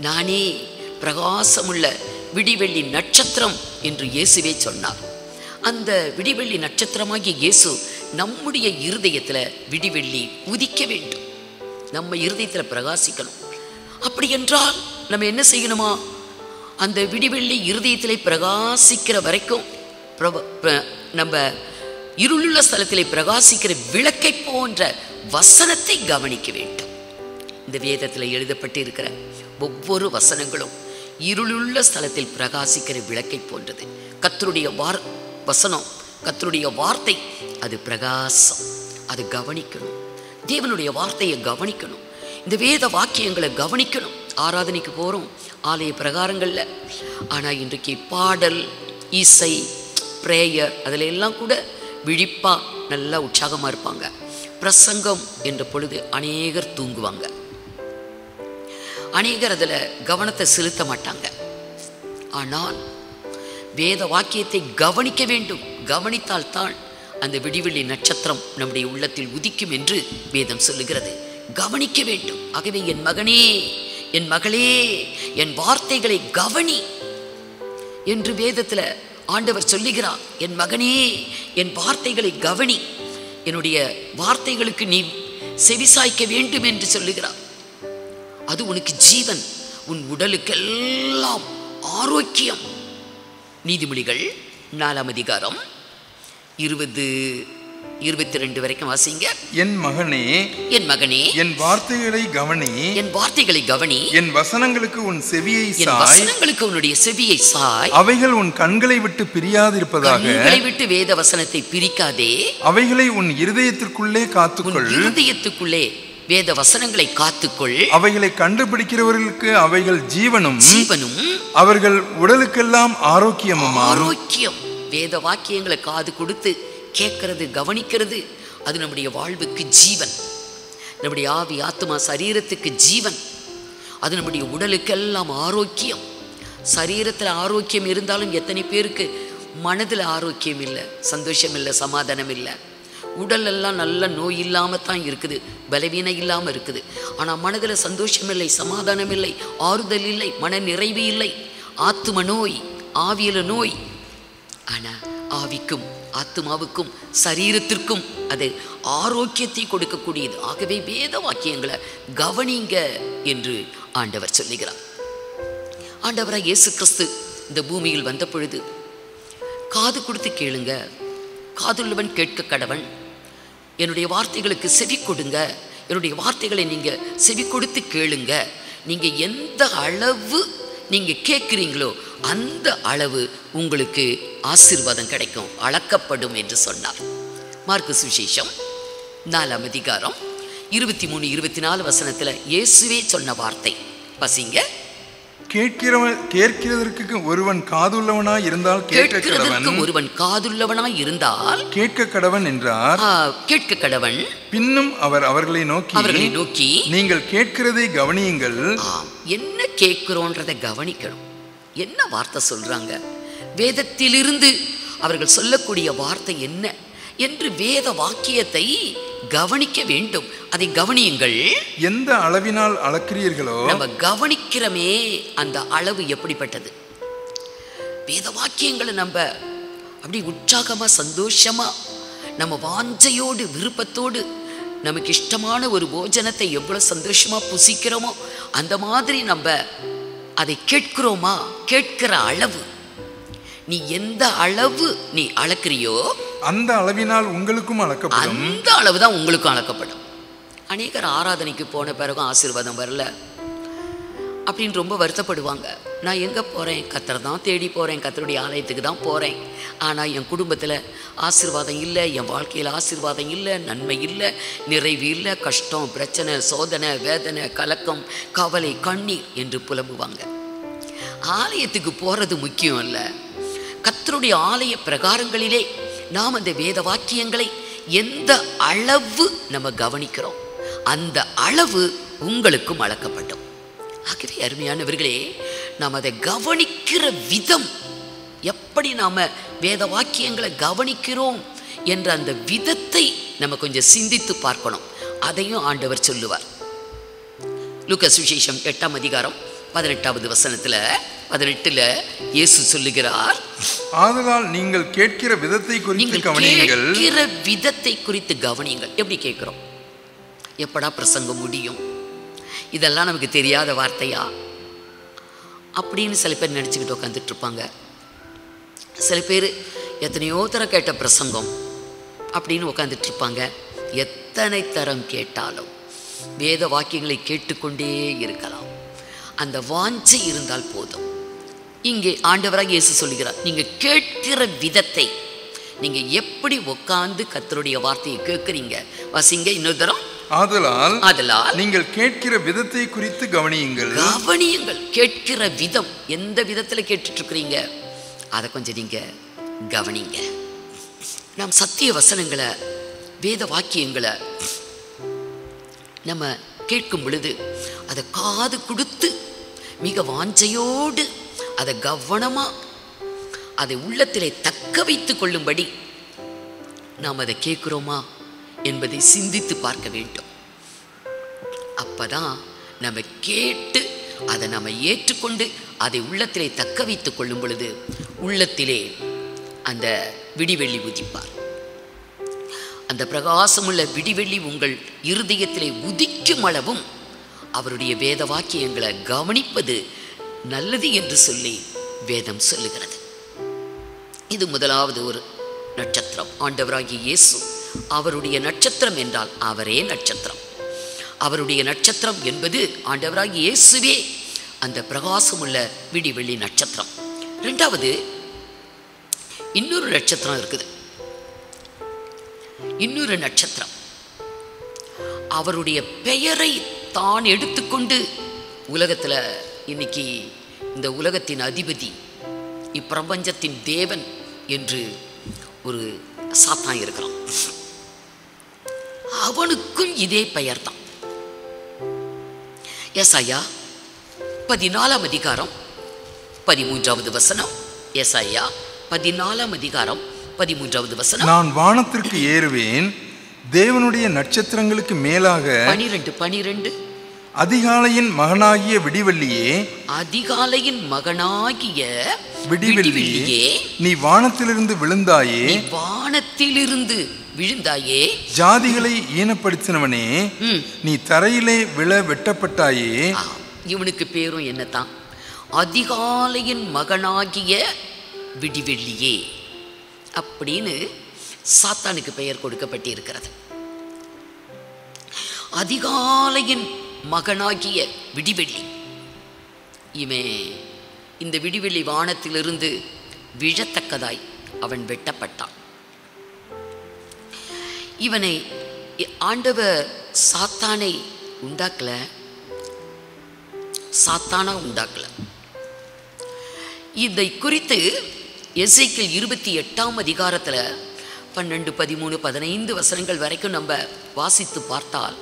நானே பிரகாசமுள்ள விடிவெள்ளி நட்சத்திரம் என்று இயேசுவே சொன்னார். அந்த விடிவெள்ளி நட்சத்திரமாகிய இயேசு நம்முடைய இருதயத்தில் விடிவெள்ளி உதிக்க வேண்டும், நம்ம இருதயத்தில் பிரகாசிக்கணும். அப்படி என்றால் நம்ம என்ன செய்யணுமா? அந்த விடிவெள்ளி இருதயத்திலே பிரகாசிக்கிற வரைக்கும் நம்ம இருளுள்ள ஸ்தலத்திலே பிரகாசிக்கிற விளக்கை போன்ற வசனத்தை கவனிக்க வேண்டும். இந்த வேதத்தில் எழுதப்பட்டு இருக்கிற ஒவ்வொரு வசனங்களும் இருளுள்ள ஸ்தலத்தில் பிரகாசிக்கிற விளக்கை போன்றது. கர்த்தருடைய வசனம், கர்த்தருடைய வார்த்தை, அது பிரகாசம். அது கவனிக்கணும். தேவனுடைய வார்த்தையை கவனிக்கணும். இந்த வேத வாக்கியங்களை கவனிக்கணும். ஆராதனைக்கு போகிறோம் ஆலய பிரகாரங்களில், ஆனால் இன்றைக்கு பாடல், இசை, பிரேயர் அதில் எல்லாம் கூட விழிப்பாக நல்லா உற்சாகமாக இருப்பாங்க. பிரசங்கம் என்ற பொழுது அநேகர் தூங்குவாங்க, அநேகர் அதில் கவனத்தை செலுத்த மாட்டாங்க. ஆனால் வேத வாக்கியத்தை கவனிக்க வேண்டும். கவனித்தால் தான் அந்த விடிவெள்ளி நட்சத்திரம் நம்முடைய உள்ளத்தில் உதிக்கும் என்று வேதம் சொல்லுகிறது. கவனிக்க வேண்டும். ஆகவே என் மகனே, என் மகளே, என் வார்த்தைகளை கவனி என்று வேதத்தில் ஆண்டவர் சொல்லுகிறார். என் மகனே, என் வார்த்தைகளை கவனி, என்னுடைய வார்த்தைகளுக்கு நீ செவிசாய்க்க வேண்டும் என்று சொல்லுகிறார். அது உனக்கு ஜீவன், உன் உடலுக்கெல்லாம் ஆரோக்கியம். நீதிமொழிகள் 4:20 22 வரைக்கும் வாசிங்க. என் மகனே, என் மகனே, என் வார்த்தைகளை கவனி, என் வார்த்தைகளை கவனி, என் வசனங்களுக்கு உன் செவியை என் சாய், வசனங்களுக்கு உன்னுடைய செவியை சாய், அவைகள் உன் கண்களை விட்டு பிரியாதிருப்பதாக, கண்களை விட்டு வேத வசனத்தை பிரிக்காதே, அவைகளை உன் இருதயத்திற்குள்ளே காத்துக்கொள், உன் இருதயத்துக்குள்ளே வேத வசனங்களை காத்துக்கொள், அவைகளை கண்டுபிடிக்கிறவர்களுக்கு அவைகள் ஜீவனும் ஜீவனும் அவர்கள் உடலுக்கெல்லாம் ஆரோக்கியமும். ஆரோக்கியம். வேத வாக்கியங்களை காது கொடுத்து கேட்கறது, கவனிக்கிறது, அது நம்முடைய வாழ்வுக்கு ஜீவன். நம்முடைய ஆவி, ஆத்மா, சரீரத்துக்கு ஜீவன். அது நம்முடைய உடலுக்கெல்லாம் ஆரோக்கியம். சரீரத்தில் ஆரோக்கியம் இருந்தாலும் எத்தனை பேருக்கு மனதில் ஆரோக்கியம் இல்லை, சந்தோஷம் இல்லை, சமாதானம் இல்லை. உடலெல்லாம் நல்ல நோய் இல்லாமல் தான் இருக்குது, பலவீனம் இல்லாமல் இருக்குது. ஆனால் மனதில் சந்தோஷம் இல்லை, சமாதானம் இல்லை, ஆறுதல் இல்லை, மன நிறைவு இல்லை. ஆத்தும நோய், ஆவியில நோய். ஆனால் ஆவிக்கும் ஆத்மாவுக்கும் சரீரத்திற்கும் அது ஆரோக்கியத்தை கொடுக்கக்கூடியது. ஆகவே வேத வாக்கியங்களை கவனிங்க என்று ஆண்டவர் சொல்லுகிறார். ஆண்டவராக இயேசு கிறிஸ்து இந்த பூமியில் வந்த பொழுது காது கொடுத்து கேளுங்க, காதுள்ளவன் கேட்க கடவன், என்னுடைய வார்த்தைகளுக்கு செவி கொடுங்க, என்னுடைய வார்த்தைகளை நீங்கள் செவி கொடுத்து கேளுங்க. நீங்கள் எந்த அளவு நீங்கள் கேட்குறீங்களோ அந்த அளவு உங்களுக்கு ஆசீர்வாதம் கிடைக்கும், அளக்கப்படும் என்று சொன்னார். மார்க்கு சுவிசேஷம் 4ஆம் அதிகாரம் 23, 24 வசனத்தில் இயேசுவே சொன்ன வார்த்தை வாசிங்க. கேட்கிறதற்கு ஒருவன் காதுள்ளவனாய் இருந்தால் ஒருவன் காதுள்ளவனாய் இருந்தால் கேட்க கடவன் என்றார். கேட்க கடவன். பின்னும் அவர் அவர்களை நோக்கி நீங்கள் கேட்கிறதை கவனியுங்கள். என்ன கேட்கிறோன்றதை கவனிக்கணும். என்ன வார்த்தை சொல்றாங்க, வேதத்திலிருந்து அவர்கள் சொல்லக்கூடிய வார்த்தை என்ன என்று வேத வாக்கியத்தை கவனிக்க வேண்டும். அதை கவனியுங்கள். எந்த அளவினால் அளக்கிறீர்களோ, நம்ம கவனிக்கிறமே அந்த அளவு எப்படிப்பட்டது. வேத வாக்கியங்களை நம்ம அப்படி உற்சாகமா, சந்தோஷமா, நம்ம வாஞ்சையோடு, விருப்பத்தோடு, நமக்கு இஷ்டமான ஒரு போஜனத்தை எவ்வளவு சந்தோஷமா புசிக்கிறோமோ அந்த மாதிரி நம்ம அதை கேட்கிறோமா? கேட்கிற அளவு, நீ எந்த அளவு நீ அளக்கிறியோ அந்த அளவினால் உங்களுக்கும் அளக்கப்படும். அந்த அளவுதான் உங்களுக்கும் அளக்கப்படும். அநேகர் ஆராதனைக்கு போன பிறகும் ஆசீர்வாதம் வரல அப்படின்னு ரொம்ப வருத்தப்படுவாங்க. நான் எங்கே போகிறேன், கர்த்தரை தான் தேடி போகிறேன், கர்த்தருடைய ஆலயத்துக்கு தான் போகிறேன், ஆனால் என் குடும்பத்தில் ஆசீர்வாதம் இல்லை, என் வாழ்க்கையில் ஆசீர்வாதம் இல்லை, நன்மை இல்லை, நிறைவு இல்லை, கஷ்டம், பிரச்சனை, சோதனை, வேதனை, கலக்கம், கவலை, கண்ணீர் என்று புலம்புவாங்க. ஆலயத்துக்கு போகிறது முக்கியம் இல்லை. கர்த்தருடைய ஆலய பிரகாரங்களிலே நாம் அந்த வேத வாக்கியங்களை எந்த அளவு நம்ம கவனிக்கிறோம் அந்த அளவு உங்களுக்கும் அளக்கப்படும். ஆகவே அருமையானவர்களே, நாம் அதை கவனிக்கிற விதம், எப்படி நாம் வேத வாக்கியங்களை கவனிக்கிறோம் என்ற அந்த விதத்தை நம்ம கொஞ்சம் சிந்தித்து பார்க்கணும். அதையும் ஆண்டவர் சொல்லுவார். லூக்கா சுவிசேஷம் 8ஆம் அதிகாரம் 18வது வசனத்தில் 18ல் இயேசு சொல்லுகிறார், ஆதலால் நீங்கள் கேட்கிற விதத்தை குறித்து கவனியுங்கள். கேட்கிற விதத்தை குறித்து கவனியுங்கள். எப்படி கேட்கிறோம்? எப்படா பிரசங்கம் முடியும், இதெல்லாம் நமக்கு தெரியாத வார்த்தையா அப்படின்னு சில பேர் நினச்சிக்கிட்டு உட்காந்துட்டு இருப்பாங்க. சில பேர் எத்தனையோ தரம் கேட்ட பிரசங்கம் அப்படின்னு உட்காந்துட்டு இருப்பாங்க. எத்தனை தரம் கேட்டாலும் வேத வாக்கியங்களை கேட்டுக்கொண்டே இருக்கலாம். அந்த வாஞ்சை இருந்தால் போதும். இங்கே ஆண்டவராக இயேசு சொல்லுகிறார், நீங்க கேட்கிற விதத்தை, நீங்க எப்படி உட்கார்ந்து கர்த்தருடைய வார்த்தையை கேட்கிறீங்க. வாசிங்க இன்னொரு தரம். ஆதலால் நீங்கள் கேட்கிற விதத்தை குறித்து கவனியுங்கள். கேட்கிற விதம், எந்த விதத்துல கேட்டுட்டு இருக்கிறீங்க அதை கொஞ்சம் நீங்க கவனிங்க. நாம் சத்திய வசனங்களை, வேத வாக்கியங்களை நம்ம கேட்கும் பொழுது அதை காது கொடுத்து மிக வாஞ்சையோடு அதை கவனமா அதை உள்ளத்திலே தக்க வைத்து கொள்ளும்படி நாம் அதை கேட்கிறோமா என்பதை சிந்தித்து பார்க்க வேண்டும். அப்பதான் நம்ம கேட்டு அதை நம்ம ஏற்றுக்கொண்டு அதை உள்ளத்திலே தக்க வைத்துக் கொள்ளும் பொழுது உள்ளத்திலே அந்த விடிவெள்ளி உதிப்பார். அந்த பிரகாசமுள்ள விடிவெள்ளி உங்கள் இருதயத்திலே உதிக்கும் அளவும் அவருடைய வேத வாக்கியங்களை கவனிப்பது நல்லது என்று சொல்லி வேதம் சொல்லுகிறது. இது முதலாவது ஒரு நட்சத்திரம். ஆண்டவராகிய இயேசு அவருடைய நட்சத்திரம் என்றால் அவரே நட்சத்திரம். அவருடைய நட்சத்திரம் என்பது ஆண்டவராகிய இயேசுவே அந்த பிரகாசமுள்ள விடிவெள்ளி நட்சத்திரம். இரண்டாவது இன்னொரு நட்சத்திரம் இருக்குது. இன்னொரு நட்சத்திரம் அவருடைய பெயரை தான் எடுத்துக்கொண்டு உலகத்தில் இன்னைக்கு இந்த உலகத்தின் அதிபதி, இப்பிரபஞ்சத்தின் தேவன் என்று ஒரு சாத்தான் இருக்கிறான். அவனுக்கும் இதே பெயர் தான். ஏசாயா 14 அதிகாரம் 13வது வசனம். ஏசாயா 14 அதிகாரம் 13வது வசனம். நான் வானத்திற்கு ஏறுவேன், தேவனுடைய நட்சத்திரங்களுக்கு மேலாக. 12 அதிகாலையின் மகனாகிய விடிவெள்ளியே, அதிகாலையின் மகனாகிய விடிவெள்ளியே, நீ வானத்திலிருந்து விழுந்தாயே, வானத்திலிருந்து விழுந்தாயே, ஜாதிகளை ஈனப்படுத்தினவனே, நீ தரையிலே விழ வெட்டப்பட்டாயே. இவனுக்கு பேரும் என்னத்தான்? அதிகாலையின் மகனாகிய விடிவெள்ளியே அப்படின்னு சாத்தானுக்கு பெயர் கொடுக்கப்பட்டிருக்கிறது. அதிகாலையின் மகனாகிய விடிவெள்ளி. இவன் இந்த விடிவெள்ளி வானத்திலிருந்து விழத்தக்கதாய் அவன் வெட்டப்பட்டான். இவனை ஆண்டவர் சாத்தானை உண்டாக்கல, சாத்தானா உண்டாக்கல. இதை குறித்து எசேக்கியேல் 28ஆம் அதிகாரத்தில் 12, 13, 15 வசனங்கள் வரைக்கும் நம்ம வாசித்து பார்த்தால்,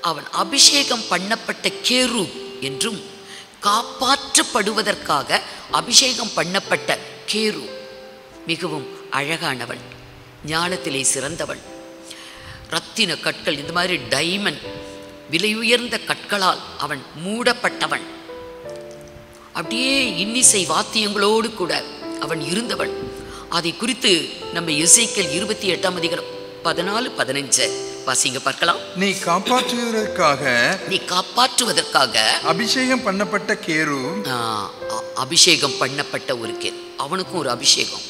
அவன் அபிஷேகம் பண்ணப்பட்ட கேரூப் என்றும், காப்பாற்றப்படுவதற்காக அபிஷேகம் பண்ணப்பட்ட கேரூப், மிகவும் அழகானவன், ஞானத்திலே சிறந்தவன், ரத்தின கற்கள், இந்த மாதிரி டைமண்ட் விலை உயர்ந்த கற்களால் அவன் மூடப்பட்டவன், அப்படியே இன்னிசை வாத்தியங்களோடு கூட அவன் இருந்தவன். அதை குறித்து நம்ம எசேக்கியேல் 28ஆம் அதிகாரம் 14, 15 வாசிங்க பார்க்கலாம். நீ காப்பாற்றுவதற்காக அபிஷேகம் பண்ணப்பட்ட கேரூப், அபிஷேகம் பண்ணப்பட்ட ஒரு கேர். அவனுக்கும் ஒரு அபிஷேகம்,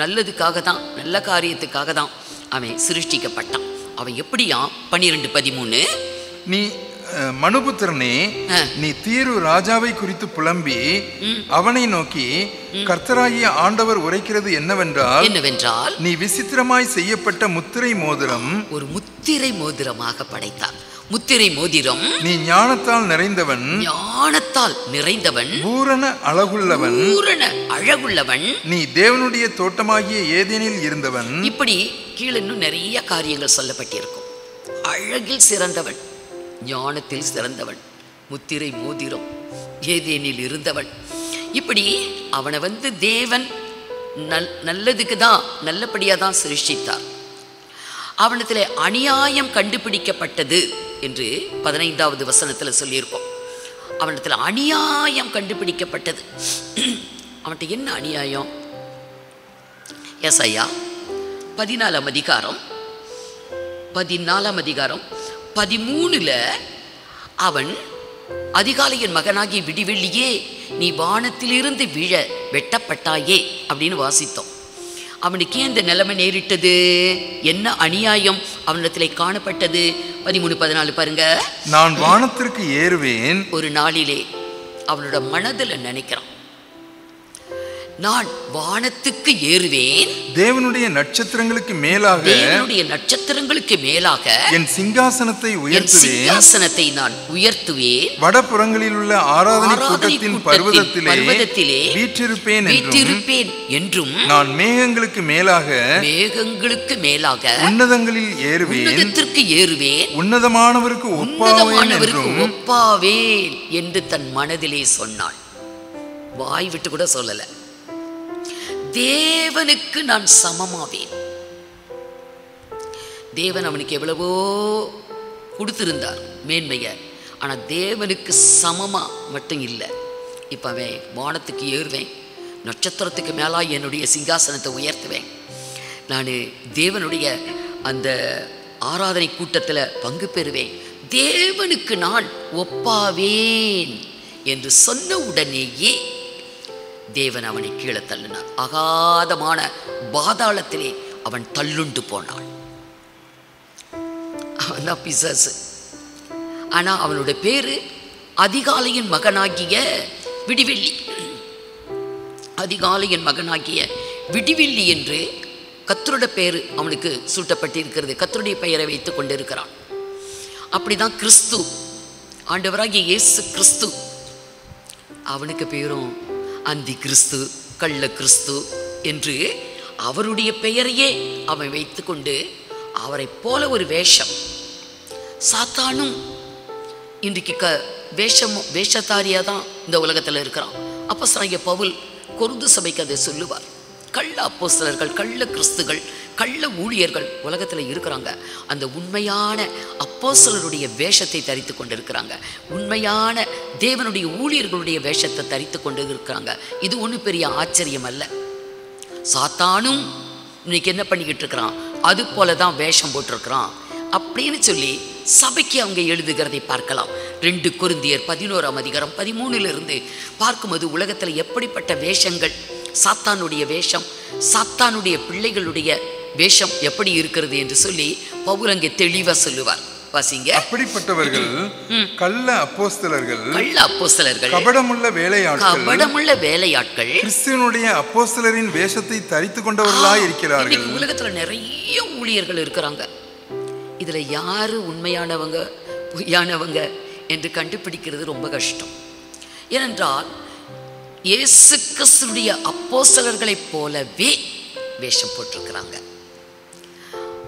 நல்லதுக்காக தான், நல்ல காரியத்துக்காக தான் அவன் சிருஷ்டிக்கப்பட்டான். அவன் எப்படியா? 12, 13 நீ மனுபுத்திரனே, நீ தீரு ராஜாவை குறித்து புலம்பி அவனை நோக்கி, கர்த்தராகிய ஆண்டவர் உரைக்கிறது என்னவென்றால், நீ விசித்திரமாய் செய்யப்பட்ட முத்திரை மோதிரம், ஒரு முத்திரை மோதிரமாக படைத்தார். முத்திரை மோதிரம். நீ ஞானத்தால் நிறைந்தவன், ஞானத்தால் நிறைந்தவன், பூரண அழகுள்ளவன், பூரண அழகுள்ளவன், நீ தேவனுடைய தோட்டமாகிய ஏதேனில் இருந்தவன். இப்படி கீழே இன்னும் நிறைய காரியங்கள் சொல்லப்பட்டிருக்கும். அழகில் சிறந்தவன், ஞானத்தில் சிறந்தவன், முத்திரை மோதிரம், ஏதேனில் இருந்தவன். இப்படி அவனை தேவன் நல்லதுக்கு தான், நல்லபடியாக தான் சிருஷ்டித்தார். அவனத்தில் அநியாயம் கண்டுபிடிக்கப்பட்டது என்று 15வது வசனத்தில் சொல்லியிருக்கோம். அவனத்தில் அநியாயம் கண்டுபிடிக்கப்பட்டது. அவன்கிட்ட என்ன அநியாயம்? ஏசாயா 14ஆம் அதிகாரம் 13 அவன் அதிகாலையின் மகனாகிய விடிவெள்ளியே, நீ வானத்திலிருந்து விழ வெட்டப்பட்டாயே அப்படின்னு வாசித்தோம். அவனுக்கு ஏன் இந்த நிலைமை நேரிட்டது? என்ன அநியாயம் அவனிடத்திலே காணப்பட்டது? 13, 14 பாருங்க. நான் வானத்திற்கு ஏறுவேன். ஒரு நாளிலே அவனோட மனதில் நினைக்கிறான், நான் வானத்துக்கு ஏறுவேன், தேவனுடைய நட்சத்திரங்களுக்கு மேலாக, தேவனுடைய நட்சத்திரங்களுக்கு மேலாக என் சிங்காசனத்தை உயர்த்துவேன், சிங்காசனத்தை நான் உயர்த்துவேன், வடபுறங்களில் உள்ள ஆராதனை கூட்டத்தின் பர்வதத்திலே வீற்றிருப்பேன் என்றும், நான் மேகங்களுக்கு மேலாக உன்னதங்களில் ஏறுவேன், உன்னதமானவருக்கு ஒப்பாவேன் என்று தன் மனதிலே சொன்னாள். வாய் விட்டு கூட சொல்லல. தேவனுக்கு நான் சமமாவேன். தேவன் அவனுக்கு எவ்வளவோ கொடுத்திருந்தார் மேன்மைய, ஆனா தேவனுக்கு சமமா மட்டும் இல்லை. இப்ப அவன் வானத்துக்கு ஏறுவேன், நட்சத்திரத்துக்கு மேலா என்னுடைய சிங்காசனத்தை உயர்த்துவேன், நான் தேவனுடைய அந்த ஆராதனை கூட்டத்தில் பங்கு பெறுவேன், தேவனுக்கு நான் ஒப்பாவேன் என்று சொன்ன உடனேயே தேவன் அவனை கீழே தள்ளினார். அகாதமான பாதாளத்திலே அவன் தள்ளுண்டு போனான். அவன் தான் பிசாசு. ஆனால் அவனோட பேரு அதிகாலையின் மகனாகிய விடிவெள்ளி. அதிகாலையின் மகனாகிய விடிவெள்ளி என்று கர்த்தருடைய பெயர் அவனுக்கு சூட்டப்பட்டிருக்கிறது. கர்த்தருடைய பெயரை வைத்து கொண்டிருக்கிறான். அப்படிதான் கிறிஸ்து, ஆண்டவராகிய இயேசு கிறிஸ்து, அவனுக்கு பேரும் அந்தி கிறிஸ்து, கள்ள கிறிஸ்து என்று அவருடைய பெயரையே அவன் வைத்து கொண்டு அவரை போல ஒரு வேஷம். சாத்தானும் இன்றைக்கு வேஷத்தாரியாக தான் இந்த உலகத்தில் இருக்கிறான். அப்போஸ்தலனாகிய பவுல் கொரிந்து சபைக்கு அதை சொல்லுவார். கள்ள அப்போஸ்தலர்கள், கள்ள கிறிஸ்துகள், கள்ள ஊழியர்கள் உலகத்தில் இருக்கிறாங்க. அந்த உண்மையான அப்போஸ்தலருடைய வேஷத்தை தரித்து கொண்டு இருக்கிறாங்க. உண்மையான தேவனுடைய ஊழியர்களுடைய வேஷத்தை தரித்து கொண்டு இருக்கிறாங்க. இது ஒன்றும் பெரிய ஆச்சரியம் அல்ல. சாத்தானும் இன்னைக்கு என்ன பண்ணிக்கிட்டு இருக்கிறான், அது போல தான் வேஷம் போட்டிருக்கிறான் அப்படின்னு சொல்லி சபைக்கு அவங்க எழுதுகிறதை பார்க்கலாம். 2 கொரிந்தியர் 11:13 பார்க்கும்போது உலகத்தில் எப்படிப்பட்ட வேஷங்கள், சாத்தானுடைய வேஷம், சாத்தானுடைய பிள்ளைகளுடைய வேஷம் எப்படி இருக்கிறது என்று சொல்லி பவுல் அங்கே தெளிவாக சொல்லுவார். வாசிங்க. அப்படிப்பட்டவர்கள் கள்ள அப்போஸ்தலர்கள், கபடமுள்ள வேலையாட்கள் கிறிஸ்துவினுடைய அப்போஸ்தலரின் வேஷத்தை தரித்து கொண்டவர்களாய் இருக்கிறார்கள். உலகத்துல நிறைய ஊழியர்கள் இருக்கிறாங்க. இதுல யாரு உண்மையானவங்க பொய்யானவங்க என்று கண்டுபிடிக்கிறது ரொம்ப கஷ்டம். ஏனென்றால் இயேசு கிறிஸ்துடைய அப்போஸ்தலர்களைப் போலவே வேஷம் போட்டிருக்கிறாங்க.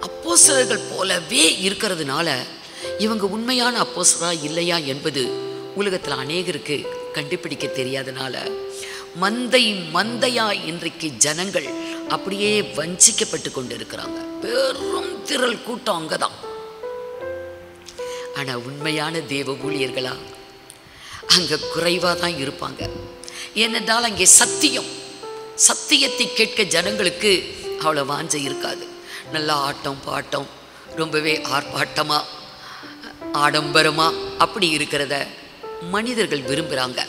அப்போஸ்தலர்கள் போலவே இருக்கிறதுனால இவங்க உண்மையான அப்போஸ்தலரா இல்லையா என்பது உலகத்தில் அநேகருக்கு கண்டுபிடிக்க தெரியாதனால மந்தையா இன்றைக்கு ஜனங்கள் அப்படியே வஞ்சிக்கப்பட்டு கொண்டு இருக்கிறாங்க. பெரும் திரள் கூட்டம் அங்கதான். ஆனா உண்மையான தேவ ஊழியர்களா அங்க குறைவா தான் இருப்பாங்க. ஏனென்றால் அங்கே சத்தியத்தை கேட்க ஜனங்களுக்கு அவ்வளோ வாஞ்சை இருக்காது. நல்லா ஆட்டம் பாட்டம், ரொம்பவே ஆர்ப்பாட்டமா ஆடம்பரமா அப்படி இருக்கிறத மனிதர்கள் விரும்புகிறாங்க.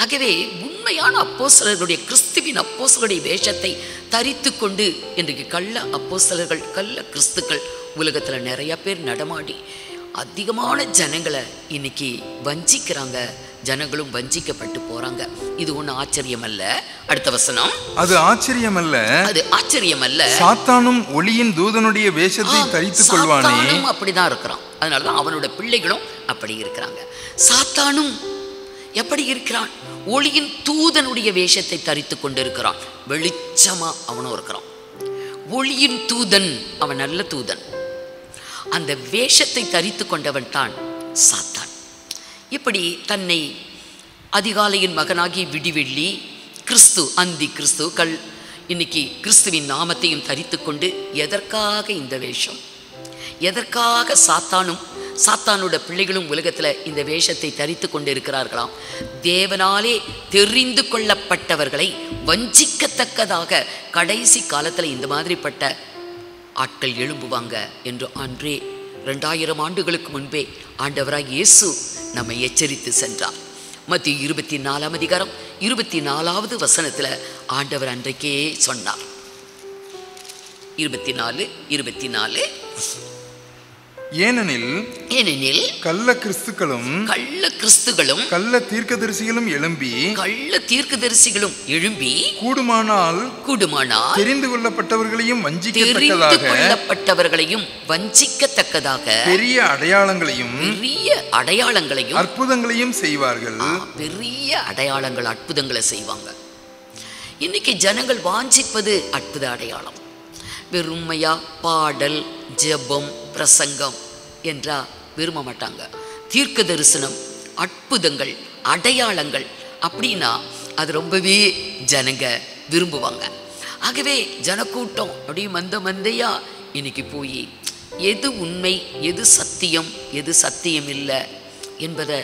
ஆகவே உண்மையான அப்போஸ்தலர்களுடைய, கிறிஸ்துவின் அப்போஸ்தலருடைய வேஷத்தை தரித்து கொண்டு இன்றைக்கு கள்ள அப்போஸ்தலர்கள், கள்ள கிறிஸ்துக்கள் உலகத்தில் நிறைய பேர் நடமாடி அதிகமான ஜனங்களை இன்னைக்கு வஞ்சிக்கிறாங்க. ஜனங்களும் வஞ்சிக்கப்பட்டு போறாங்க. இது ஒன்றும் ஆச்சரியம் அல்ல. அடுத்த வசனம். அது ஆச்சரியம் அல்ல, சாத்தானும் ஒளியின் தூதனுடைய வேஷத்தை தரித்துக் கொள்வானே. அப்படிதான் இருக்கிறான். அதனாலதான் அவனோட பிள்ளைகளும் அப்படி இருக்கிறாங்க. சாத்தானும் எப்படி இருக்கிறான்? ஒளியின் தூதனுடைய வேஷத்தை தரித்து கொண்டு இருக்கிறான். வெளிச்சமா அவனும் இருக்கிறான். ஒளியின் தூதன், அவன் நல்ல தூதன். அந்த வேஷத்தை தரித்து கொண்டவன் தான் சாத்தான். இப்படி தன்னை அதிகாலையின் மகனாகி விடிவெள்ளி, கிறிஸ்து, அந்தி கிறிஸ்து, இன்னைக்கு கிறிஸ்துவின் நாமத்தையும் தரித்து கொண்டு எதற்காக இந்த வேஷம்? எதற்காக சாத்தானோட பிள்ளைகளும் உலகத்தில் இந்த வேஷத்தை தரித்து கொண்டு இருக்கிறார்களாம்? தேவனாலே தெரிந்து கொள்ளப்பட்டவர்களை வஞ்சிக்கத்தக்கதாக கடைசி காலத்தில் இந்த மாதிரிப்பட்ட ஆட்கள் எழும்புவாங்க என்று அன்றே 2000 ஆண்டுகளுக்கு முன்பே ஆண்டவராக இயேசு நம்மை எச்சரித்து சென்றார். மத்திய 24 வசனத்தில் ஆண்டவர் அன்றைக்கே சொன்னார். 24 ஏனெனில் கள்ள கிறிஸ்துக்களும் கள்ள தீர்க்கதரிசிகளும் எழும்பி கூடுமானால் தெரிந்து கொள்ளப்பட்டவர்களையும் வஞ்சிக்கத்தக்கதாக பெரிய அடையாளங்களையும் அற்புதங்களையும் செய்வார்கள். பெரிய அடையாளங்கள், அற்புதங்களை செய்வாங்க. இன்னைக்கு ஜனங்கள் வாஞ்சிப்பது அற்புத அடையாளம். வெறுமையா பாடல், ஜெபம், பிரசங்கம் என்றா விரும்ப மாட்டாங்க. தீர்க்க தரிசனம், அற்புதங்கள், அடையாளங்கள் அப்படின்னா அது ரொம்பவே ஜனங்க விரும்புவாங்க. ஆகவே ஜனக்கூட்டம் அப்படியே மந்தையா இன்னைக்கு போய் எது உண்மை, எது சத்தியம், எது சத்தியம் இல்லை என்பதை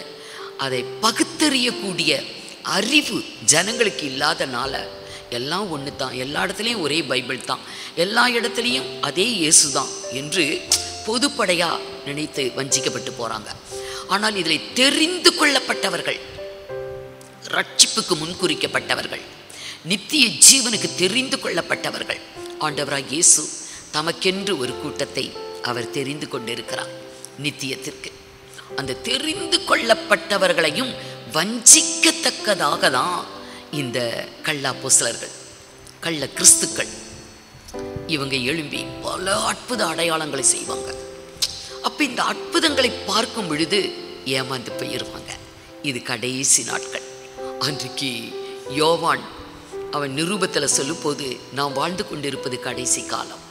அதை பகுத்தறியக்கூடிய அறிவு ஜனங்களுக்கு இல்லாதனால எல்லாம் ஒன்று தான், எல்லா இடத்துலையும் ஒரே பைபிள் தான், எல்லா இடத்துலையும் அதே இயேசு தான் என்று பொதுப்படையாக நினைத்து வஞ்சிக்கப்பட்டு போகிறாங்க. ஆனால் இதில் தெரிந்து கொள்ளப்பட்டவர்கள், ரட்சிப்புக்கு முன்குறிக்கப்பட்டவர்கள், நித்திய ஜீவனுக்கு தெரிந்து கொள்ளப்பட்டவர்கள், ஆண்டவராக இயேசு தமக்கென்று ஒரு கூட்டத்தை அவர் தெரிந்து கொண்டிருக்கிறார். நித்தியத்திற்கு. அந்த தெரிந்து கொள்ளப்பட்டவர்களையும் வஞ்சிக்கத்தக்கதாக தான் இந்த கள்ள அப்போஸ்தலர்கள், கள்ள கிறிஸ்துக்கள் இவங்க எழும்பி பல அற்புத அடையாளங்களை செய்வாங்க. அப்ப இந்த அற்புதங்களை பார்க்கும் பொழுது ஏமாந்து போயிருவாங்க. இது கடைசி நாட்கள். அன்றைக்கு யோவான் அவன் நிருபத்தில் சொல்லும் போது, நாம் வாழ்ந்து கொண்டிருப்பது கடைசி காலம்.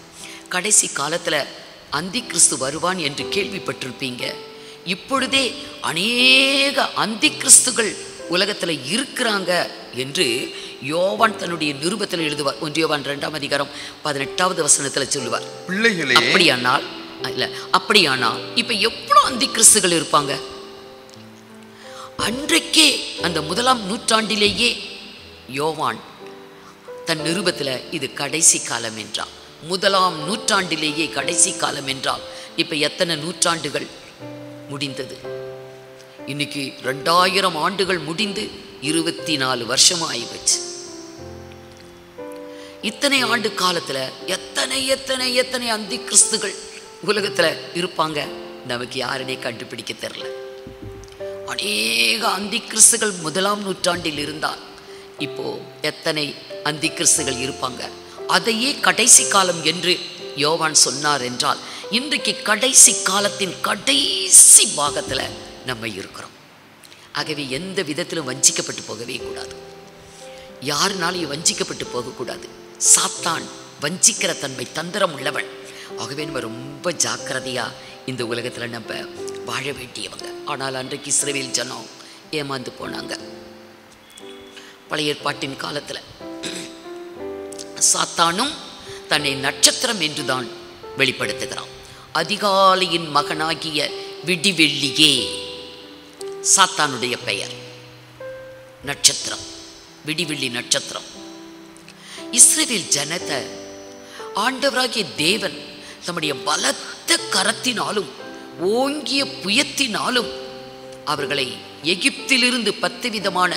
கடைசி காலத்தில் அந்தி கிறிஸ்து வருவான் என்று கேள்விப்பட்டிருப்பீங்க. இப்பொழுதே அநேக அந்தி கிறிஸ்துகள் உலகத்தில் இருக்கிறாங்க என்று யோவான் தன்னுடைய நிருபத்தில் எழுதுவார். 1 யோவான் 2ஆம் அதிகாரம் 18வது வசனத்தில் சொல்லுவார். பிள்ளைகளே, அப்படியானால் இப்ப எவ்வளவு அந்தி கிறிஸ்துகள் இருப்பாங்க? அன்றைக்கே அந்த 1ஆம் நூற்றாண்டிலேயே யோவான் தன் நிருபத்தில் இது கடைசி காலம் என்றான். 1ஆம் நூற்றாண்டிலேயே கடைசி காலம் என்றால் இப்ப எத்தனை நூற்றாண்டுகள் முடிந்தது? இன்னைக்கு 2000 ஆண்டுகள் முடிந்து 24 வருஷமா ஆயிடுச்சு. இத்தனை ஆண்டு காலத்துல எத்தனை எத்தனை எத்தனை அந்தி கிறிஸ்துகள் உலகத்துல இருப்பாங்க, நமக்கு யாருனே கண்டுபிடிக்க தெரியல. அநேக அந்தி கிறிஸ்துகள் 1ஆம் நூற்றாண்டில் இருந்தால் இப்போ எத்தனை அந்தி கிறிஸ்துகள் இருப்பாங்க? அதையே கடைசி காலம் என்று யோவான் சொன்னார் என்றால், இன்றைக்கு கடைசி காலத்தின் கடைசி பாகத்துல நம்ம இருக்கிறோம். ஆகவே எந்த விதத்திலும் வஞ்சிக்கப்பட்டு போகவே கூடாது. யாருனாலையும் வஞ்சிக்கப்பட்டு போகக்கூடாது. சாத்தான் வஞ்சிக்கிற தன்மை, தந்திரம் உள்ளவன். ஆகவே நம்ம ரொம்ப ஜாக்கிரதையா இந்த உலகத்துல நம்ம வாழ வேண்டியவங்க. ஆனால் அன்றைக்கு இஸ்ரவேல் ஜனம் ஏமாந்து போனாங்க. பழைய ஏற்பாட்டின் காலத்துல சாத்தானும் தன்னை நட்சத்திரம் என்றுதான் வெளிப்படுத்துகிறான். அதிகாலையின் மகனாகிய விடிவெள்ளியே சாத்தானுடைய பெயர். நட்சத்திரம், விடிவெள்ளி நட்சத்திரம். இஸ்ரவேல் ஜனத்தை ஆண்டவராகிய தேவன் தம்முடைய பலத்த கரத்தினாலும் ஓங்கிய புயத்தினாலும் அவர்களை எகிப்திலிருந்து 10 விதமான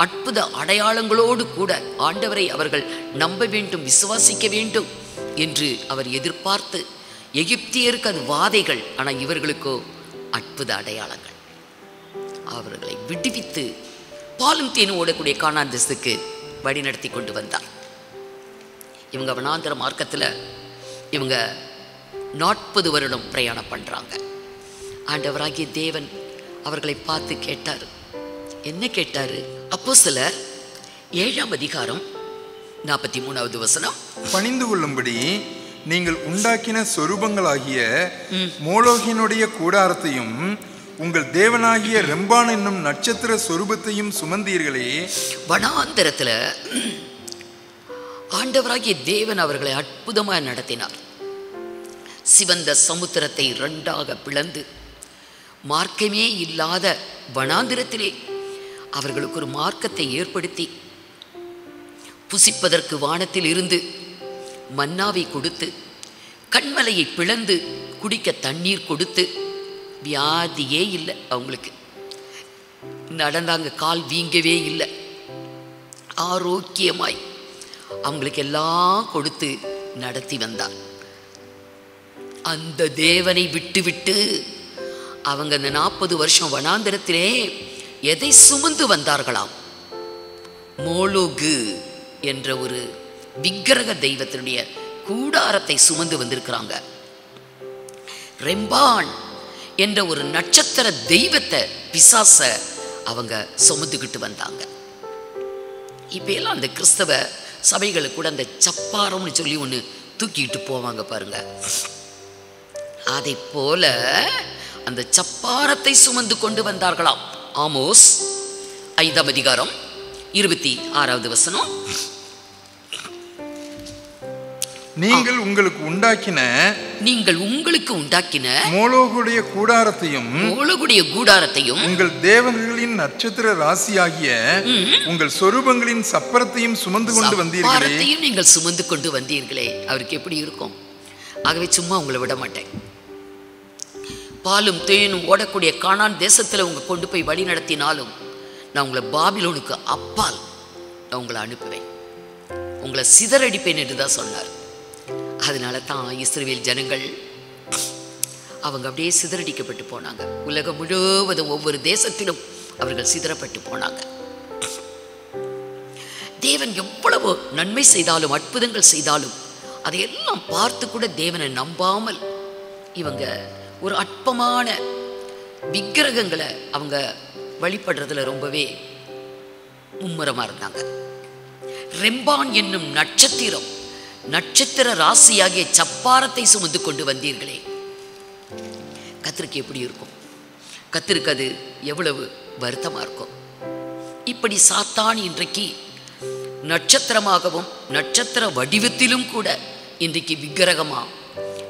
அற்புத அடையாளங்களோடு கூட ஆண்டவரை அவர்கள் நம்ப வேண்டும், விசுவாசிக்க வேண்டும் என்று அவர் எதிர்பார்த்து, எகிப்தியருக்கு அது வாதைகள், ஆனால் இவர்களுக்கோ அற்புத அடையாளங்கள். அவர்களை விடுவித்து பாலும் தேனும் ஓடக்கூடிய கானான் தேசத்துக்கு வழி நடத்தி கொண்டு வந்தார். இவங்க வனாந்தர மார்க்கத்தில் இவங்க 40 வருடம் பிரயாணம் பண்றாங்க. ஆண்டவராகிய தேவன் அவர்களை பார்த்து கேட்டார். என்ன கேட்டாரு? அப்போஸ்தலர் 7ஆம் அதிகாரம் 43வது வசனம். பணிந்து கொள்ளும்படி நீங்கள் உண்டாக்கின சொரூபங்களாகிய மோலோகினுடைய கூடாரத்தையும் உங்கள் தேவனாகிய ரெம்பான் என்னும் நட்சத்திர சொரூபத்தையும் சுமந்தீர்களே. வனாந்தரத்துல ஆண்டவராகிய தேவன் அவர்களை அற்புதமாக நடத்தினார். சிவந்த சமுத்திரத்தை 2ஆக பிளந்து மார்க்கமே இல்லாத வனாந்திரத்திலே அவர்களுக்கு ஒரு மார்க்கத்தை ஏற்படுத்தி, புசிப்பதற்கு வானத்தில் இருந்து மன்னாவை கொடுத்து, கண்மலையை பிளந்து குடிக்க தண்ணீர் கொடுத்து, வியாதியே இல்லை அவங்களுக்கு. நடந்தாங்க, கால் வீங்கவே இல்லை, ஆரோக்கியமாய் அவங்களுக்கு எல்லாம் கொடுத்து நடத்தி வந்தார். அந்த தேவனை விட்டு விட்டு அவங்க அந்த 40 வருஷம் வனாந்திரத்திலே எதை சுமந்து வந்தார்களாம்? மோலோகு என்ற ஒரு விக்கிரக தெய்வத்தினுடைய கூடாரத்தை சுமந்து வந்திருக்கிறாங்க. ரெம்பான் என்ற ஒரு நட்சத்திர தெய்வத்தை, பிசாச அவங்க சுமந்துக்கிட்டு வந்தாங்க. இப்ப எல்லாம் அந்த கிறிஸ்தவ சபைகளுக்கு கூட அந்த சப்பாரம்னு சொல்லி ஒன்று தூக்கிட்டு போவாங்க பாருங்க. அதை போல அந்த சப்பாரத்தை சுமந்து கொண்டு வந்தார்களாம். ஆமோஸ் 5ஆம் அதிகாரம் 26வது வசனம். நீங்கள் உங்களுக்கு உண்டாக்கின மோலோகுடைய கூடாரத்தையும் உங்கள் தேவர்களின் நட்சத்திர ராசியாகிய உங்கள் சொரூபங்களின் சப்பரத்தையும் சுமந்து கொண்டு வந்தீர்களே. நீங்கள் சுமந்து கொண்டு வந்தீர்களே. அவருக்கு எப்படி இருக்கும்? ஆகவே சும்மா உங்களை விட மாட்டேன். பாலும் தேனும் ஓடக்கூடிய கானான் தேசத்தில் உங்க கொண்டு போய் வழி நடத்தினாலும் நான் உங்களை பாபிலோனுக்கு அப்பால் நான் உங்களை அனுப்புவேன், உங்களை சிதறடிப்பேன் என்று தான் சொன்னார். அதனால தான் இஸ்ரவேல் ஜனங்கள் அவங்க அப்படியே சிதறடிக்கப்பட்டு போனாங்க. உலகம் முழுவதும் ஒவ்வொரு தேசத்திலும் அவர்கள் சிதறப்பட்டு போனாங்க. தேவன் எவ்வளவு நன்மை செய்தாலும் அற்புதங்கள் செய்தாலும் அதையெல்லாம் பார்த்து கூட தேவனை நம்பாமல் இவங்க ஒரு அற்பமான விக்கிரகங்களை அவங்க வழிபடுறதுல ரொம்பவே மும்முரமா இருந்தாங்க. ரெம்பான் என்னும் நட்சத்திர ராசியாகிய சப்பாரத்தை சுமந்து கொண்டு வந்தீர்களே, கர்த்தருக்கு எப்படி இருக்கும்? கர்த்தருக்கு அது எவ்வளவு வருத்தமா இருக்கும். இப்படி சாத்தான் இன்றைக்கு நட்சத்திரமாகவும் நட்சத்திர வடிவத்திலும் கூட இன்றைக்கு விக்கிரகமா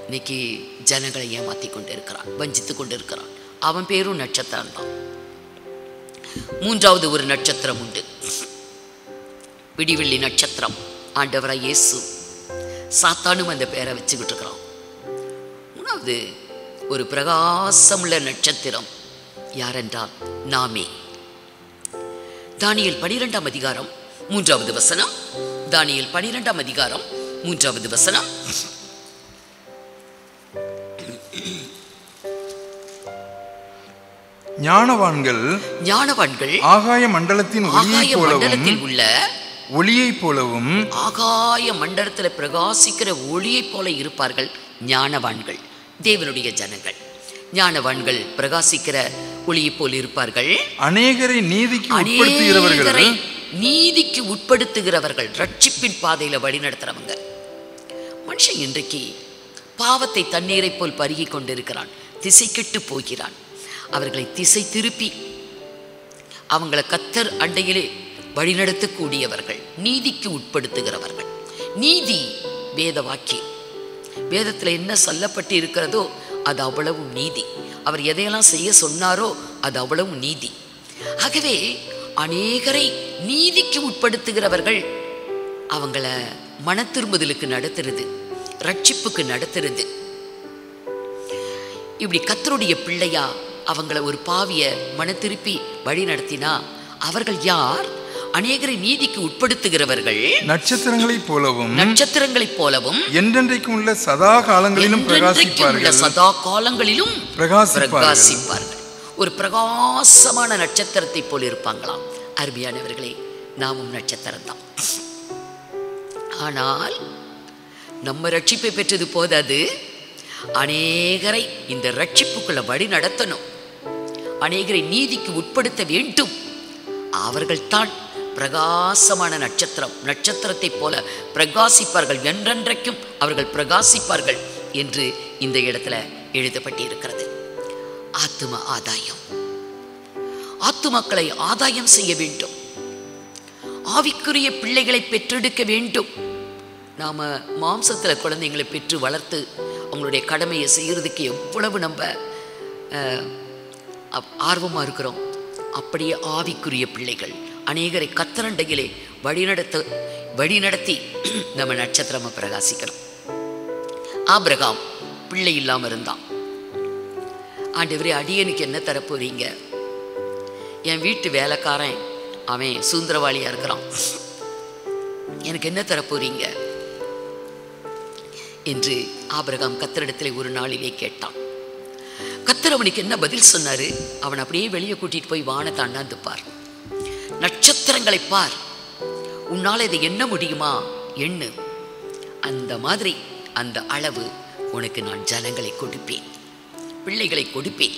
இன்னைக்கு ஜனங்களை ஏமாத்தி கொண்டு இருக்கிறான், வஞ்சித்து கொண்டு இருக்கிறான். அவன் பேரும் நட்சத்திரம் தான். மூன்றாவது ஒரு நட்சத்திரம் உண்டு, விடிவெள்ளி நட்சத்திரம். ஆண்டவராய் இயேசு சாத்தானும் அந்த பேரை வச்சுக்கிட்டு இருக்கிறான். மூணாவது ஒரு பிரகாசமுள்ள நட்சத்திரம் யாரென்றால் நாமே. தானியேல் 12ஆம் அதிகாரம் 3வது வசனம். தானியேல் 12ஆம் அதிகாரம் 3வது வசனம். ஞானவான்கள் ஆகாய மண்டலத்தின் ஒளியை போலவும் ஆகாய மண்டலத்தில் பிரகாசிக்கிற ஒளியை போல இருப்பார்கள் ஞானவான்கள், தேவனுடைய ஜனங்கள். ஞானவான்கள் பிரகாசிக்கிற ஒளியை போல் இருப்பார்கள். அநேகரை நீதிக்கு உட்படுத்துகிறவர்கள், ரட்சிப்பின் பாதையில வழி நடத்துறவங்க. மனுஷன் இன்றைக்கு பாவத்தை தண்ணீரை போல் பருகி கொண்டிருக்கிறான், திசை கெட்டு போகிறான். அவர்களை திசை திருப்பி அவங்கள கர்த்தர் அண்டையிலே வழிநடத்தக்கூடியவர்கள், நீதிக்கு உட்படுத்துகிறவர்கள். நீதி வேத வாக்கியம். வேதத்தில் என்ன சொல்லப்பட்டு இருக்கிறதோ அது அவ்வளவு நீதி. அவர் எதையெல்லாம் செய்ய சொன்னாரோ அது அவ்வளவு நீதி. ஆகவே அநேகரை நீதிக்கு உட்படுத்துகிறவர்கள் அவங்கள மன திரும்புதலுக்கு நடத்துறது, ரட்சிப்புக்கு நடத்துறது. இப்படி கர்த்தருடைய பிள்ளையா அவங்கள ஒரு பாவிய மன திருப்பி வழி நடத்தினா அவர்கள் யார்? அநேகரை நீதிக்கு உட்படுத்துகிறவர்கள், நட்சத்திரங்களைப் போலவும் என்றென்றைக்கும் உள்ள சதா காலங்களிலும் பிரகாசிப்பார்கள். ஒரு பிரகாசமான நட்சத்திரத்தை போல் இருப்பாங்களாம். அருமையானவர்களே, நாமும் நட்சத்திரம் தான். ஆனால் நம்ம ரட்சிப்பை பெற்றது போதாது, அநேகரை இந்த ரட்சிப்புக்குள்ள வழி நடத்தணும், அநேகரை நீதிக்கு உட்படுத்த வேண்டும். அவர்கள் தான் பிரகாசமான நட்சத்திரத்தை போல பிரகாசிப்பார்கள், என்றென்றைக்கும் அவர்கள் பிரகாசிப்பார்கள் என்று இந்த இடத்துல எழுதப்பட்டிருக்கிறது. ஆத்தும ஆதாயம், ஆத்துமக்களை ஆதாயம் செய்ய வேண்டும், ஆவிக்குரிய பிள்ளைகளை பெற்றெடுக்க வேண்டும். நாம மாம்சத்துல குழந்தைங்களை பெற்று வளர்த்து அவங்களுடைய கடமையை செய்யறதுக்கு எவ்வளவு நம்ம ஆர்வமா இருக்கிறோம். அப்படியே ஆவிக்குரிய பிள்ளைகள் அநேகரை கர்த்தரண்டையிலே வழிநடத்தி நம்ம நட்சத்திரமா பிரகாசிக்கணும். ஆபிரகாம் பிள்ளை இல்லாம இருந்தான். ஆண்டவரே, அடியனுக்கு என்ன தரப்போறீங்க? என் வீட்டு வேலைக்காரன் அவன் சுந்தரவாளியா இருக்கிறான், எனக்கு என்ன தரப்போறீங்க என்று ஆபிரகாம் கர்த்தரிடத்தில் ஒரு நாளிலே கேட்டான். கர்த்தர் அவனுக்கு என்ன பதில் சொன்னாரு? அவன் அப்படியே வெளியே கூட்டிட்டு போய் வானத்தை அண்ணாந்து பார், நட்சத்திரங்களை பார், உன்னால இதை எண்ண முடியுமா? எண்ணு. அந்த மாதிரி அந்த அளவு உனக்கு நான் ஜனங்களை கொடுப்பேன், பிள்ளைகளை கொடுப்பேன்.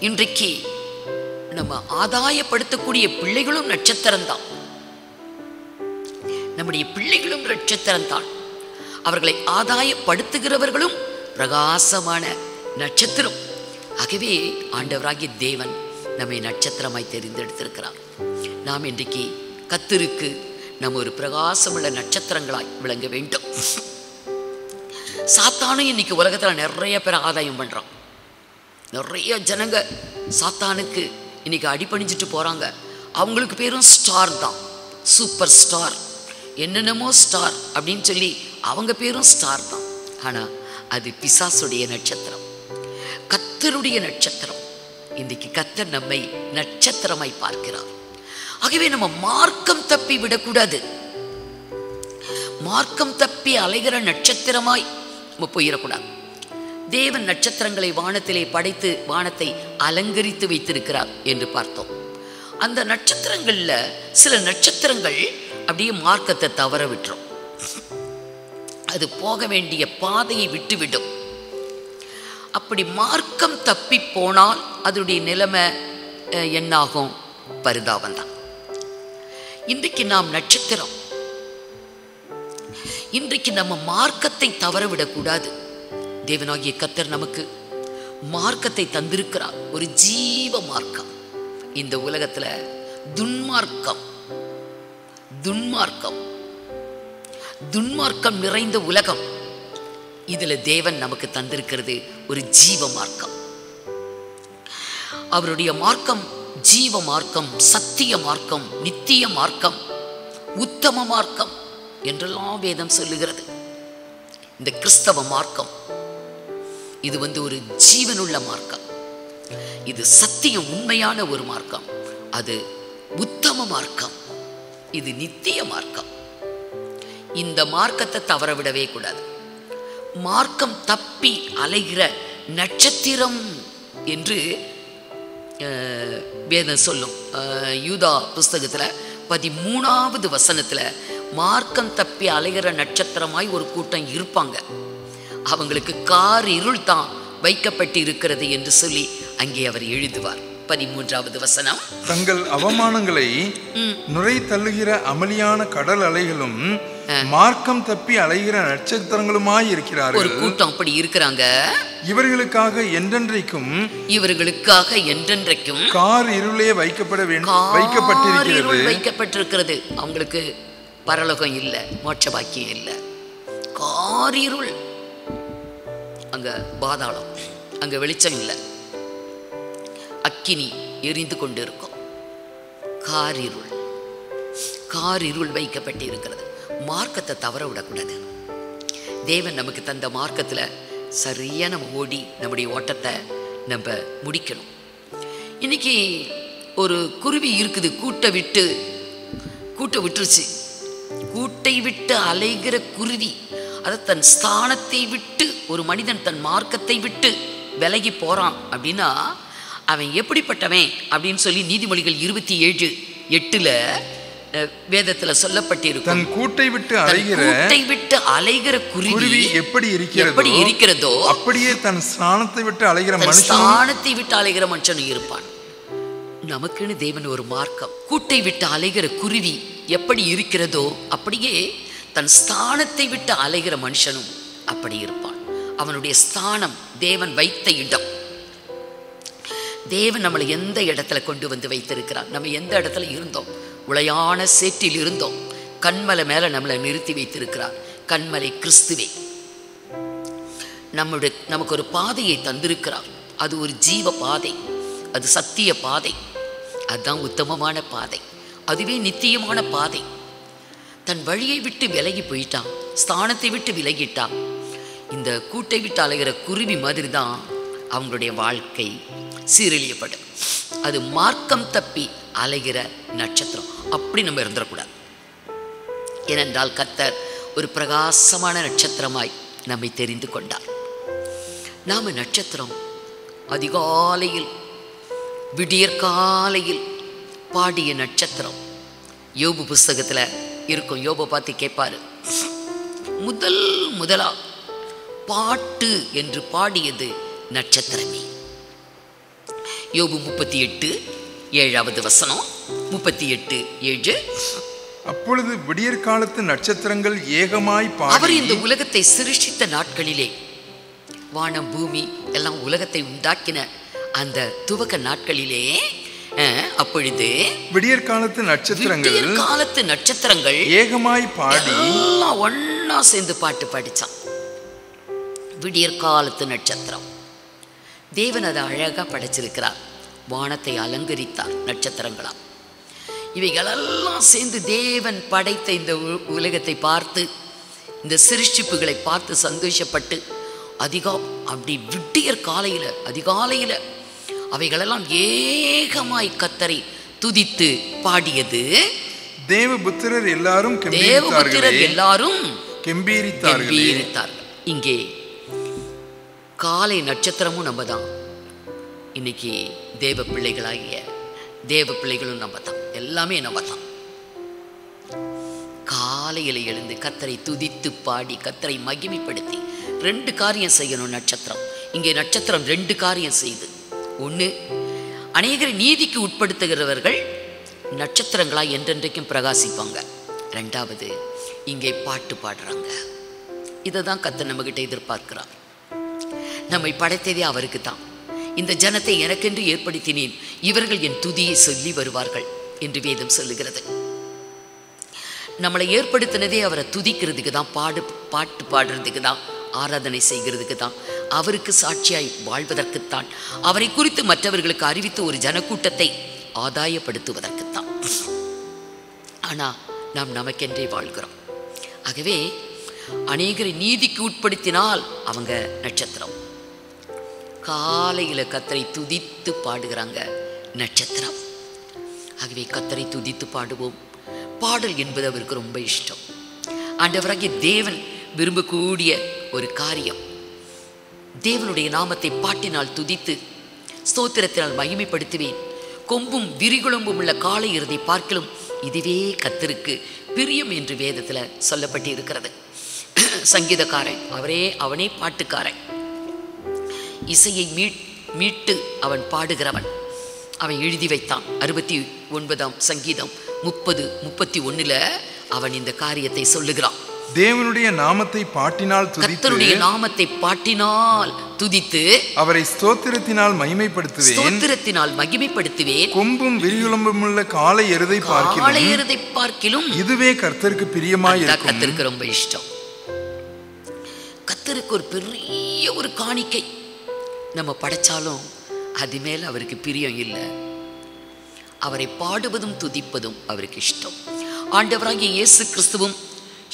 இன்றைக்கு நம்ம ஆதாயப்படுத்தக்கூடிய பிள்ளைகளும் நட்சத்திரம்தான், நம்முடைய பிள்ளைகளும் நட்சத்திரம்தான். அவர்களை ஆதாயப்படுத்துகிறவர்களும் பிரகாசமான நட்சத்திரம். ஆகவே ஆண்டவராகிய தேவன் நம்மை நட்சத்திரமாய் தெரிந்தெடுத்திருக்கிறார். நாம் இன்றைக்கு கர்த்தருக்கு நம்ம ஒரு பிரகாசமுள்ள நட்சத்திரங்களாய் விளங்க வேண்டும். சாத்தானும் இன்னைக்கு உலகத்துல நிறைய பேர் ஆதாயம் பண்றான். நிறைய ஜனங்க சாத்தானுக்கு இன்னைக்கு அடிபணிஞ்சிட்டு போறாங்க. அவங்களுக்கு பேரும் ஸ்டார் தான், சூப்பர் ஸ்டார், என்னென்னமோ ஸ்டார் அப்படின்னு சொல்லி அவங்க பேரும் ஸ்டார் தான். ஆனா அது பிசாசுடைய நட்சத்திரம், கர்த்தருடைய நட்சத்திரம். இன்றைக்கு கர்த்தர் நம்மை நட்சத்திரமாய் பார்க்கிறார். ஆகவே நம்ம மார்க்கம் தப்பி விடக்கூடாது. மார்க்கம் தப்பி அலைகிற நட்சத்திரமாய் நம்ம போயிடக்கூடாது. தேவன் நட்சத்திரங்களை வானத்திலே படைத்து வானத்தை அலங்கரித்து வைத்திருக்கிறார் என்று பார்த்தோம். அந்த நட்சத்திரங்கள்ல சில நட்சத்திரங்கள் அப்படியே மார்க்கத்தை தவற விட்டுரும். அது போக வேண்டிய பாதையை விட்டுவிடும். அப்படி மார்க்கம் தப்பி போனால் அதனுடைய நிலைமை என்னாகும்? பரிதாபம் தான். இன்றைக்கு நாம் நட்சத்திரம். இன்றைக்கு நம்ம மார்க்கத்தை தவறவிடக்கூடாது. தேவனாகிய கர்த்தர் நமக்கு மார்க்கத்தை தந்திருக்கிறார், ஒரு ஜீவ மார்க்கம். இந்த உலகத்துல துன்மார்க்கம் நிறைந்த உலகம். இதுல தேவன் நமக்கு தந்திருக்கிறது ஒரு ஜீவ மார்க்கம். அவருடைய மார்க்கம் ஜீவ மார்க்கம், சத்திய மார்க்கம், நித்திய மார்க்கம், உத்தம மார்க்கம் என்றெல்லாம் வேதம் சொல்லுகிறது. இந்த கிறிஸ்தவ மார்க்கம் இது ஒரு ஜீவனுள்ள மார்க்கம். இது சத்தியம், உண்மையான ஒரு மார்க்கம். அது உத்தம மார்க்கம். இது நித்திய மார்க்கம். இந்த மார்க்கத்தை தவறவிடவே கூடாது. மார்க்கம் தப்பி அலைகிற நட்சத்திரம் என்று வேதம் சொல்லும். யூதா புஸ்தகத்துல 13வது வசனத்துல மார்க்கம் தப்பி அலைகிற நட்சத்திரமாய் ஒரு கூட்டம் இருப்பாங்க, அவங்களுக்கு கார் இருள் தான் வைக்கப்பட்டு இருக்கிறது என்று சொல்லி அங்கே அவர் எழுதுவார். 13வது வசனம், தங்கள் அவமானங்களை நுரை தள்ளுகிற அமளியான கடல் அலைகளும் மார்க்கம் தப்பி அலைகிற நட்சத்திரங்களுமாய் இருக்கிறார்கள். ஒரு கூட்டம் அப்படி இருக்கிறாங்க. இவர்களுக்காக என்றென்றைக்கும் கார் இருளே வைக்கப்பட்டிருக்கிறது. அவங்களுக்கு பரலோகம் இல்லை, மோட்ச பாக்கியம் இல்லை. கார் இருள், அங்க பாதாளம், அங்க வெளிச்சம் இல்லை, அக்கினி எரிந்து கொண்டு இருக்கும். கார் இருள் வைக்கப்பட்டு இருக்கிறது. மார்க்கத்தை தவற விடக்கூடாது. தேவன் நமக்கு தந்த மார்க்கத்துல சரியா நம்ம ஓடி நம்முடைய ஓட்டத்தை நம்ம முடிக்கணும். இன்னைக்கு ஒரு குருவி இருக்குது, கூட்டை விட்டுருச்சு. கூட்டை விட்டு அலைகிற குருவி, அதை தன் ஸ்தானத்தை விட்டு, ஒரு மனிதன் தன் மார்க்கத்தை விட்டு விலகி போறான் அப்படின்னா அவன் எப்படிப்பட்டவன் அப்படின்னு சொல்லி நீதிமொழிகள் 27:8 வேதத்துல சொல்லப்பட்டிருக்கும். தன் கூட்டை விட்டு அலைகிற குருவி எப்படி இருக்கிறதோ அப்படியே தன் ஸ்தானத்தை விட்டு அலைகிற மனுஷனும் இருப்பான். நமக்குன்னு தேவன் ஒரு மார்க்கம். கூட்டை விட்டு அலைகிற குருவி எப்படி இருக்கிறதோ அப்படியே தன் ஸ்தானத்தை விட்டு அலைகிற மனுஷனும் அப்படி இருப்பான். அவனுடைய ஸ்தானம் தேவன் வைத்த இடம். தேவன் நம்மளை எந்த இடத்துல கொண்டு வந்து வைத்திருக்கிறார்? நம்ம எந்த இடத்துல இருந்தோம்? உளையான சேற்றில் இருந்தோம். கண்மலை மேல நம்மளை நிறுத்தி வைத்திருக்கிறார். கண்மலை கிறிஸ்துவே. நமக்கு ஒரு பாதையை தந்திருக்கிறார். அது ஒரு ஜீவ பாதை, அது சத்திய பாதை, அதுதான் உத்தமமான பாதை, அதுவே நித்தியமான பாதை. தன் வழியை விட்டு விலகி போயிட்டான், ஸ்தானத்தை விட்டு விலகிட்டான். இந்த கூட்டை விட்டு அலைகிற குருவி மாதிரி தான் அவங்களுடைய வாழ்க்கை சீரழியப்படும். அது மார்க்கம் தப்பி அலைகிற நட்சத்திரம். அப்படி நம்ம இருந்துடக்கூடாது. ஏனென்றால் கர்த்தர் ஒரு பிரகாசமான நட்சத்திரமாய் நம்மை தெரிந்து கொண்டார். நாம நட்சத்திரம். அதிகாலையில் விடியற்காலையில் பாடிய நட்சத்திரம் யோபு புஸ்தகத்துல இருக்கும். யோபு பார்த்து கேட்பாரு, முதலா பாட்டு என்று பாடியது நட்சத்திரமே. யோபு 38:7 வசனம். 38:7. அப்பொழுது விடியற் காலத்து நட்சத்திரங்கள் ஏகமாய் பாடி, அவர் இந்த உலகத்தை சிருஷ்டித்த நாட்களிலே, வானம் பூமி எல்லாம் உலகத்தை உண்டாக்கின அந்த துவக்க நாட்களிலே, அப்பொழுது விடியற் காலத்து நட்சத்திரங்கள் ஏகமாய் பாடி எல்லாம் ஒன்னா சேர்ந்து பாட்டு பாடிச்சான். விடியற் காலத்து நட்சத்திரம். தேவன் அதை அழகா படைச்சிருக்கிறார். வானத்தை அலங்கரித்தார் நட்சத்திரங்களாம். இவைகளெல்லாம் சேர்ந்து தேவன் படைத்த இந்த உலகத்தை பார்த்து, இந்த சிருஷ்டிப்புகளை பார்த்து சந்தோஷப்பட்டு அப்படி விடியற் காலையில அதிகாலையில அவைகளெல்லாம் ஏகமாய் கர்த்தரை துதித்து பாடியது. தேவபுத்திரர் எல்லாரும் கெம்பீரித்தார்கள். இங்கே காலை நட்சத்திரமும் நம்ம தான். இன்னைக்கு தேவ பிள்ளைகளாகிய தேவ பிள்ளைகளும் நம்ம தான், எல்லாமே நம்ம தான். காலையில் எழுந்து கர்த்தரை துதித்து பாடி கர்த்தரை மகிமைப்படுத்தி 2 காரியம் செய்யணும் நட்சத்திரம். இங்கே நட்சத்திரம் 2 காரியம் செய்து. ஒன்று, அநேகரை நீதிக்கு உட்படுத்துகிறவர்கள் நட்சத்திரங்களாய் என்றென்றைக்கும் பிரகாசிப்பாங்க. 2வது, இங்கே பாட்டு பாடுறாங்க. இதை தான் கர்த்தர் நம்மகிட்ட எதிர்பார்க்கிறார். நம்மை படைத்ததே அவருக்கு தான். இந்த ஜனத்தை எனக்கென்று ஏற்படுத்தினேன், இவர்கள் என் துதியை சொல்லி வருவார்கள் என்று வேதம் சொல்லுகிறது. நம்மளை ஏற்படுத்தினதே அவரை துதிக்கிறதுக்கு தான், பாட்டு பாடுறதுக்கு தான், ஆராதனை செய்கிறதுக்கு தான், அவருக்கு சாட்சியாய் வாழ்வதற்குத்தான், அவரை குறித்து மற்றவர்களுக்கு அறிவித்து ஒரு ஜனக்கூட்டத்தை ஆதாயப்படுத்துவதற்குத்தான். ஆனால் நாம் நமக்கென்றே வாழ்கிறோம். ஆகவே அநேகரை நீதிக்கு உட்படுத்தினால் அவங்க நட்சத்திரம். காலையில் கர்த்தரை துதித்து பாடுகிறாங்க நட்சத்திரம். ஆகவே கர்த்தரை துதித்து பாடுவோம். பாடல் என்பது அவருக்கு ரொம்ப இஷ்டம். ஆண்டவராகிய தேவன் விரும்பக்கூடிய ஒரு காரியம், தேவனுடைய நாமத்தை பாட்டினால் துதித்து ஸ்தோத்திரத்தினால் மகிமைப்படுத்துவேன். கொம்பும் விரிகுளம்பும் உள்ள காளை எருதை பார்க்கலும் இதுவே கர்த்தருக்கு பிரியம் என்று வேதத்தில் சொல்லப்பட்டு இருக்கிறது. சங்கீதக்காரன் அவனே பாட்டுக்காரன். இசையை மீட்டு அவன் பாடுகிறவன். அவன் எழுதி வைத்தான். 69ஆம் சங்கீதம் 30-31 அவன் இந்த காரியத்தை சொல்லுகிறான். தேவனுடைய நாமத்தை பாட்டினால் துதித்து, கர்த்தருடைய நாமத்தை பாட்டினால் துதித்து அவரை ஸ்தோத்திரத்தினால் மகிமைப்படுத்துவேன். கொம்பும் விரிகுளம்பும் உள்ள காளை எருதை பார்க்கிலும் இதுவே கர்த்தருக்கு பிரியமாய் இருக்கும். கர்த்தருக்கு ரொம்ப இஷ்டம். கர்த்தருக்கு ஒரு பெரிய ஒரு காணிக்கை நம்ம படைச்சாலும் அது மேல அவருக்கு பிரியம் இல்லை. அவரை பாடுவதும் துதிப்பதும் அவருக்கு இஷ்டம். ஆண்டவராகிய இயேசு கிறிஸ்துவும்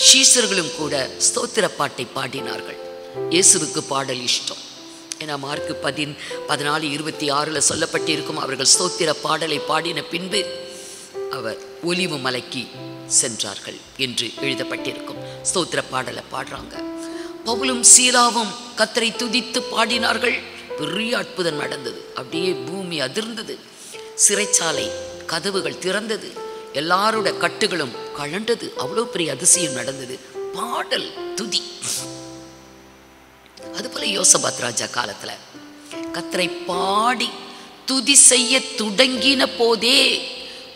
சீஷர்களும் கூட ஸ்தோத்திர பாட்டை பாடினார்கள். இயேசுவுக்கு பாடல் இஷ்டம். ஏன்னா மார்க்கு 14:26 சொல்லப்பட்டிருக்கும், அவர்கள் ஸ்தோத்திர பாடலை பாடின பின்பு அவர் ஒலிவு மலைக்கு சென்றார்கள் என்று எழுதப்பட்டிருக்கும். ஸ்தோத்திர பாடலை பாடுறாங்க. பவுலும் சீலாவும் கர்த்தரை துதித்து பாடினார்கள். பெரிய அற்புதம் நடந்தது. அப்படியே பூமி அதிர்ந்தது. சிறைச்சாலை கதவுகள் திறந்தது. எல்லாரோட கட்டுகளும் கழண்டது. அவ்வளோ பெரிய அதிசயம் நடந்தது. பாடல், துதி. அதுபோல யோசபாத் ராஜா காலத்துல கர்த்தரை பாடி துதி செய்ய தொடங்கின போதே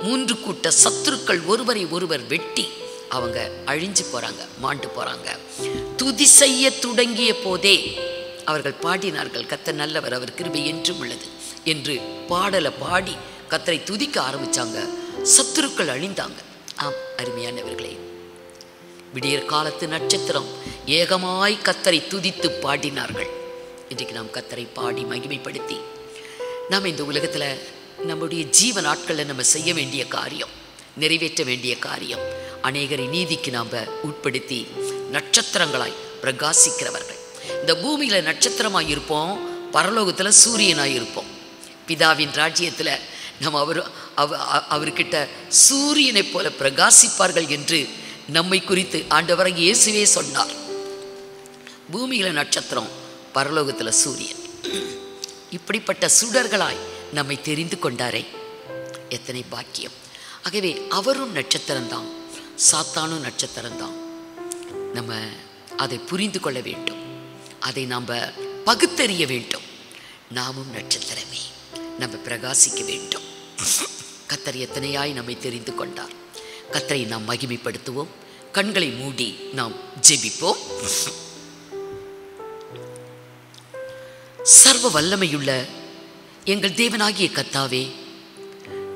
3 கூட்ட சத்துருக்கள் ஒருவரை ஒருவர் வெட்டி அவங்க அழிஞ்சு போறாங்க, மாண்டு போறாங்க. துதி செய்ய தொடங்கிய போதே அவர்கள் பாடினார்கள், கர்த்தர் நல்லவர், அவர் கிருபை என்றும் உள்ளது என்று பாடலை பாடி கர்த்தரை துதிக்க ஆரம்பிச்சாங்க. சத்துருக்கள் அழிந்தாங்க. ஆம் அருமையானவர்களே, விடியற் காலத்து நட்சத்திரம் ஏகமாய் கர்த்தரை துதித்து பாடினார்கள். இன்றைக்கு நாம் கர்த்தரை பாடி மகிமைப்படுத்தி நாம் இந்த உலகத்துல நம்முடைய ஜீவ நாட்களில் நம்ம செய்ய வேண்டிய காரியம், நிறைவேற்ற வேண்டிய காரியம், அநேகரை நீதிக்கு நாம் உட்படுத்தி நட்சத்திரங்களாய் பிரகாசிக்கிறவர்கள். இந்த பூமியில நட்சத்திரமாய் இருப்போம், பரலோகத்துல சூரியனாய் இருப்போம். பிதாவின் ராஜ்யத்துல நம்ம அவர்கிட்ட சூரியனை போல பிரகாசிப்பார்கள் என்று நம்மை குறித்து ஆண்டவராகிய இயேசுவே சொன்னார். பூமியில நட்சத்திரம், பரலோகத்துல சூரியன். இப்படிப்பட்ட சுடர்களாய் நம்மை தெரிந்து கொண்டாரே, எத்தனை பாக்கியம். ஆகவே அவரும் நட்சத்திரம்தான், சாத்தானும் நட்சத்திரம்தான். நம்ம அதை புரிந்து கொள்ள வேண்டும், அதை நாம் பகுத்தறிய வேண்டும். நாமும் நட்சத்திரமே, நம்ம பிரகாசிக்க வேண்டும். கர்த்தர் எத்தனையாய் நம்மை தெரிந்து கொண்டார். கர்த்தரை நாம் மகிமைப்படுத்துவோம். கண்களை மூடி நாம் ஜெபிப்போம். சர்வ வல்லமையுள்ள எங்கள் தேவனாகிய கர்த்தாவே,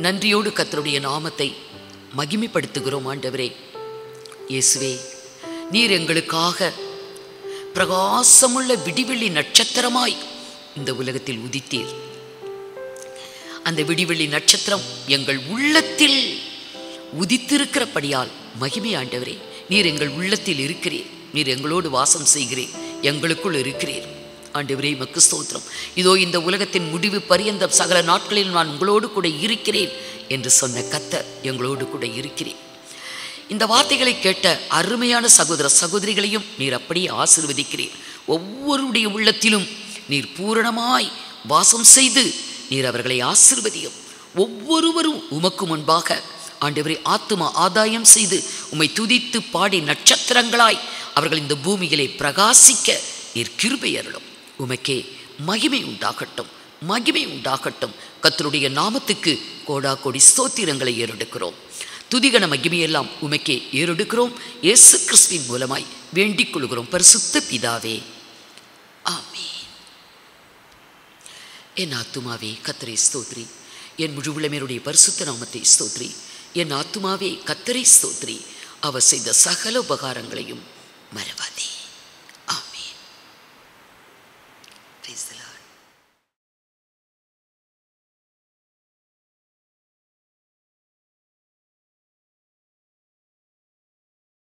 நன்றியோடு கர்த்தருடைய நாமத்தை மகிமைப்படுத்துகிறோம். ஆண்டவரே இயேசுவே, நீர் எங்களுக்காக பிரகாசமுள்ள விடிவெள்ளி நட்சத்திரமாய் இந்த உலகத்தில் உதித்தீர். அந்த விடிவெள்ளி நட்சத்திரம் எங்கள் உள்ளத்தில் உதித்திருக்கிறபடியால் மகிமை ஆண்டவரே, நீர் எங்கள் உள்ளத்தில் இருக்கிறீர், நீர் எங்களோடு வாசம் செய்கிறீர், எங்களுக்குள் இருக்கிறீர். ஆண்டவரே மக்கு ஸ்தோத்திரம். இதோ இந்த உலகத்தின் முடிவு பரியந்தம் சகல நாட்களில் நான் உங்களோடு கூட இருக்கிறேன் என்று சொன்ன கர்த்தர் எங்களோடு கூட இருக்கிறேன். இந்த வார்த்தைகளை கேட்ட அருமையான சகோதர சகோதரிகளையும் நீர் அப்படியே ஆசீர்வதிக்கிறீர். ஒவ்வொருடைய உள்ளத்திலும் நீர் பூரணமாய் வாசம் செய்து நீர் அவர்களை ஆசீர்வதியும். ஒவ்வொருவரும் உமக்கு முன்பாக ஆண்டவரே ஆத்தும ஆதாயம் செய்து உம்மை துதித்து பாடி நட்சத்திரங்களாய் அவர்கள் இந்த பூமியிலே பிரகாசிக்க நீர் கிருபை அருளும். உமக்கே மகிமை உண்டாகட்டும், மகிமை உண்டாகட்டும். கர்த்தருடைய நாமத்துக்கு கோடா கோடி ஸ்தோத்திரங்களை ஏறெடுக்கிறோம். துதிகன மகிமையெல்லாம் உமக்கே ஏறெடுக்கிறோம். இயேசு கிறிஸ்துவின் மூலமாய் வேண்டிக் கொள்கிறோம் பரிசுத்த பிதாவே, ஆமென். என் ஆத்துமாவே கர்த்தரை ஸ்தோத்ரி, என் முழு உள்ளமையுடைய பரிசுத்த நாமத்தை ஸ்தோத்ரி. என் ஆத்துமாவே கர்த்தரை ஸ்தோத்ரி, அவர் செய்த சகல உபகாரங்களையும் மறவாதே. ஆமென். Praise the Lord.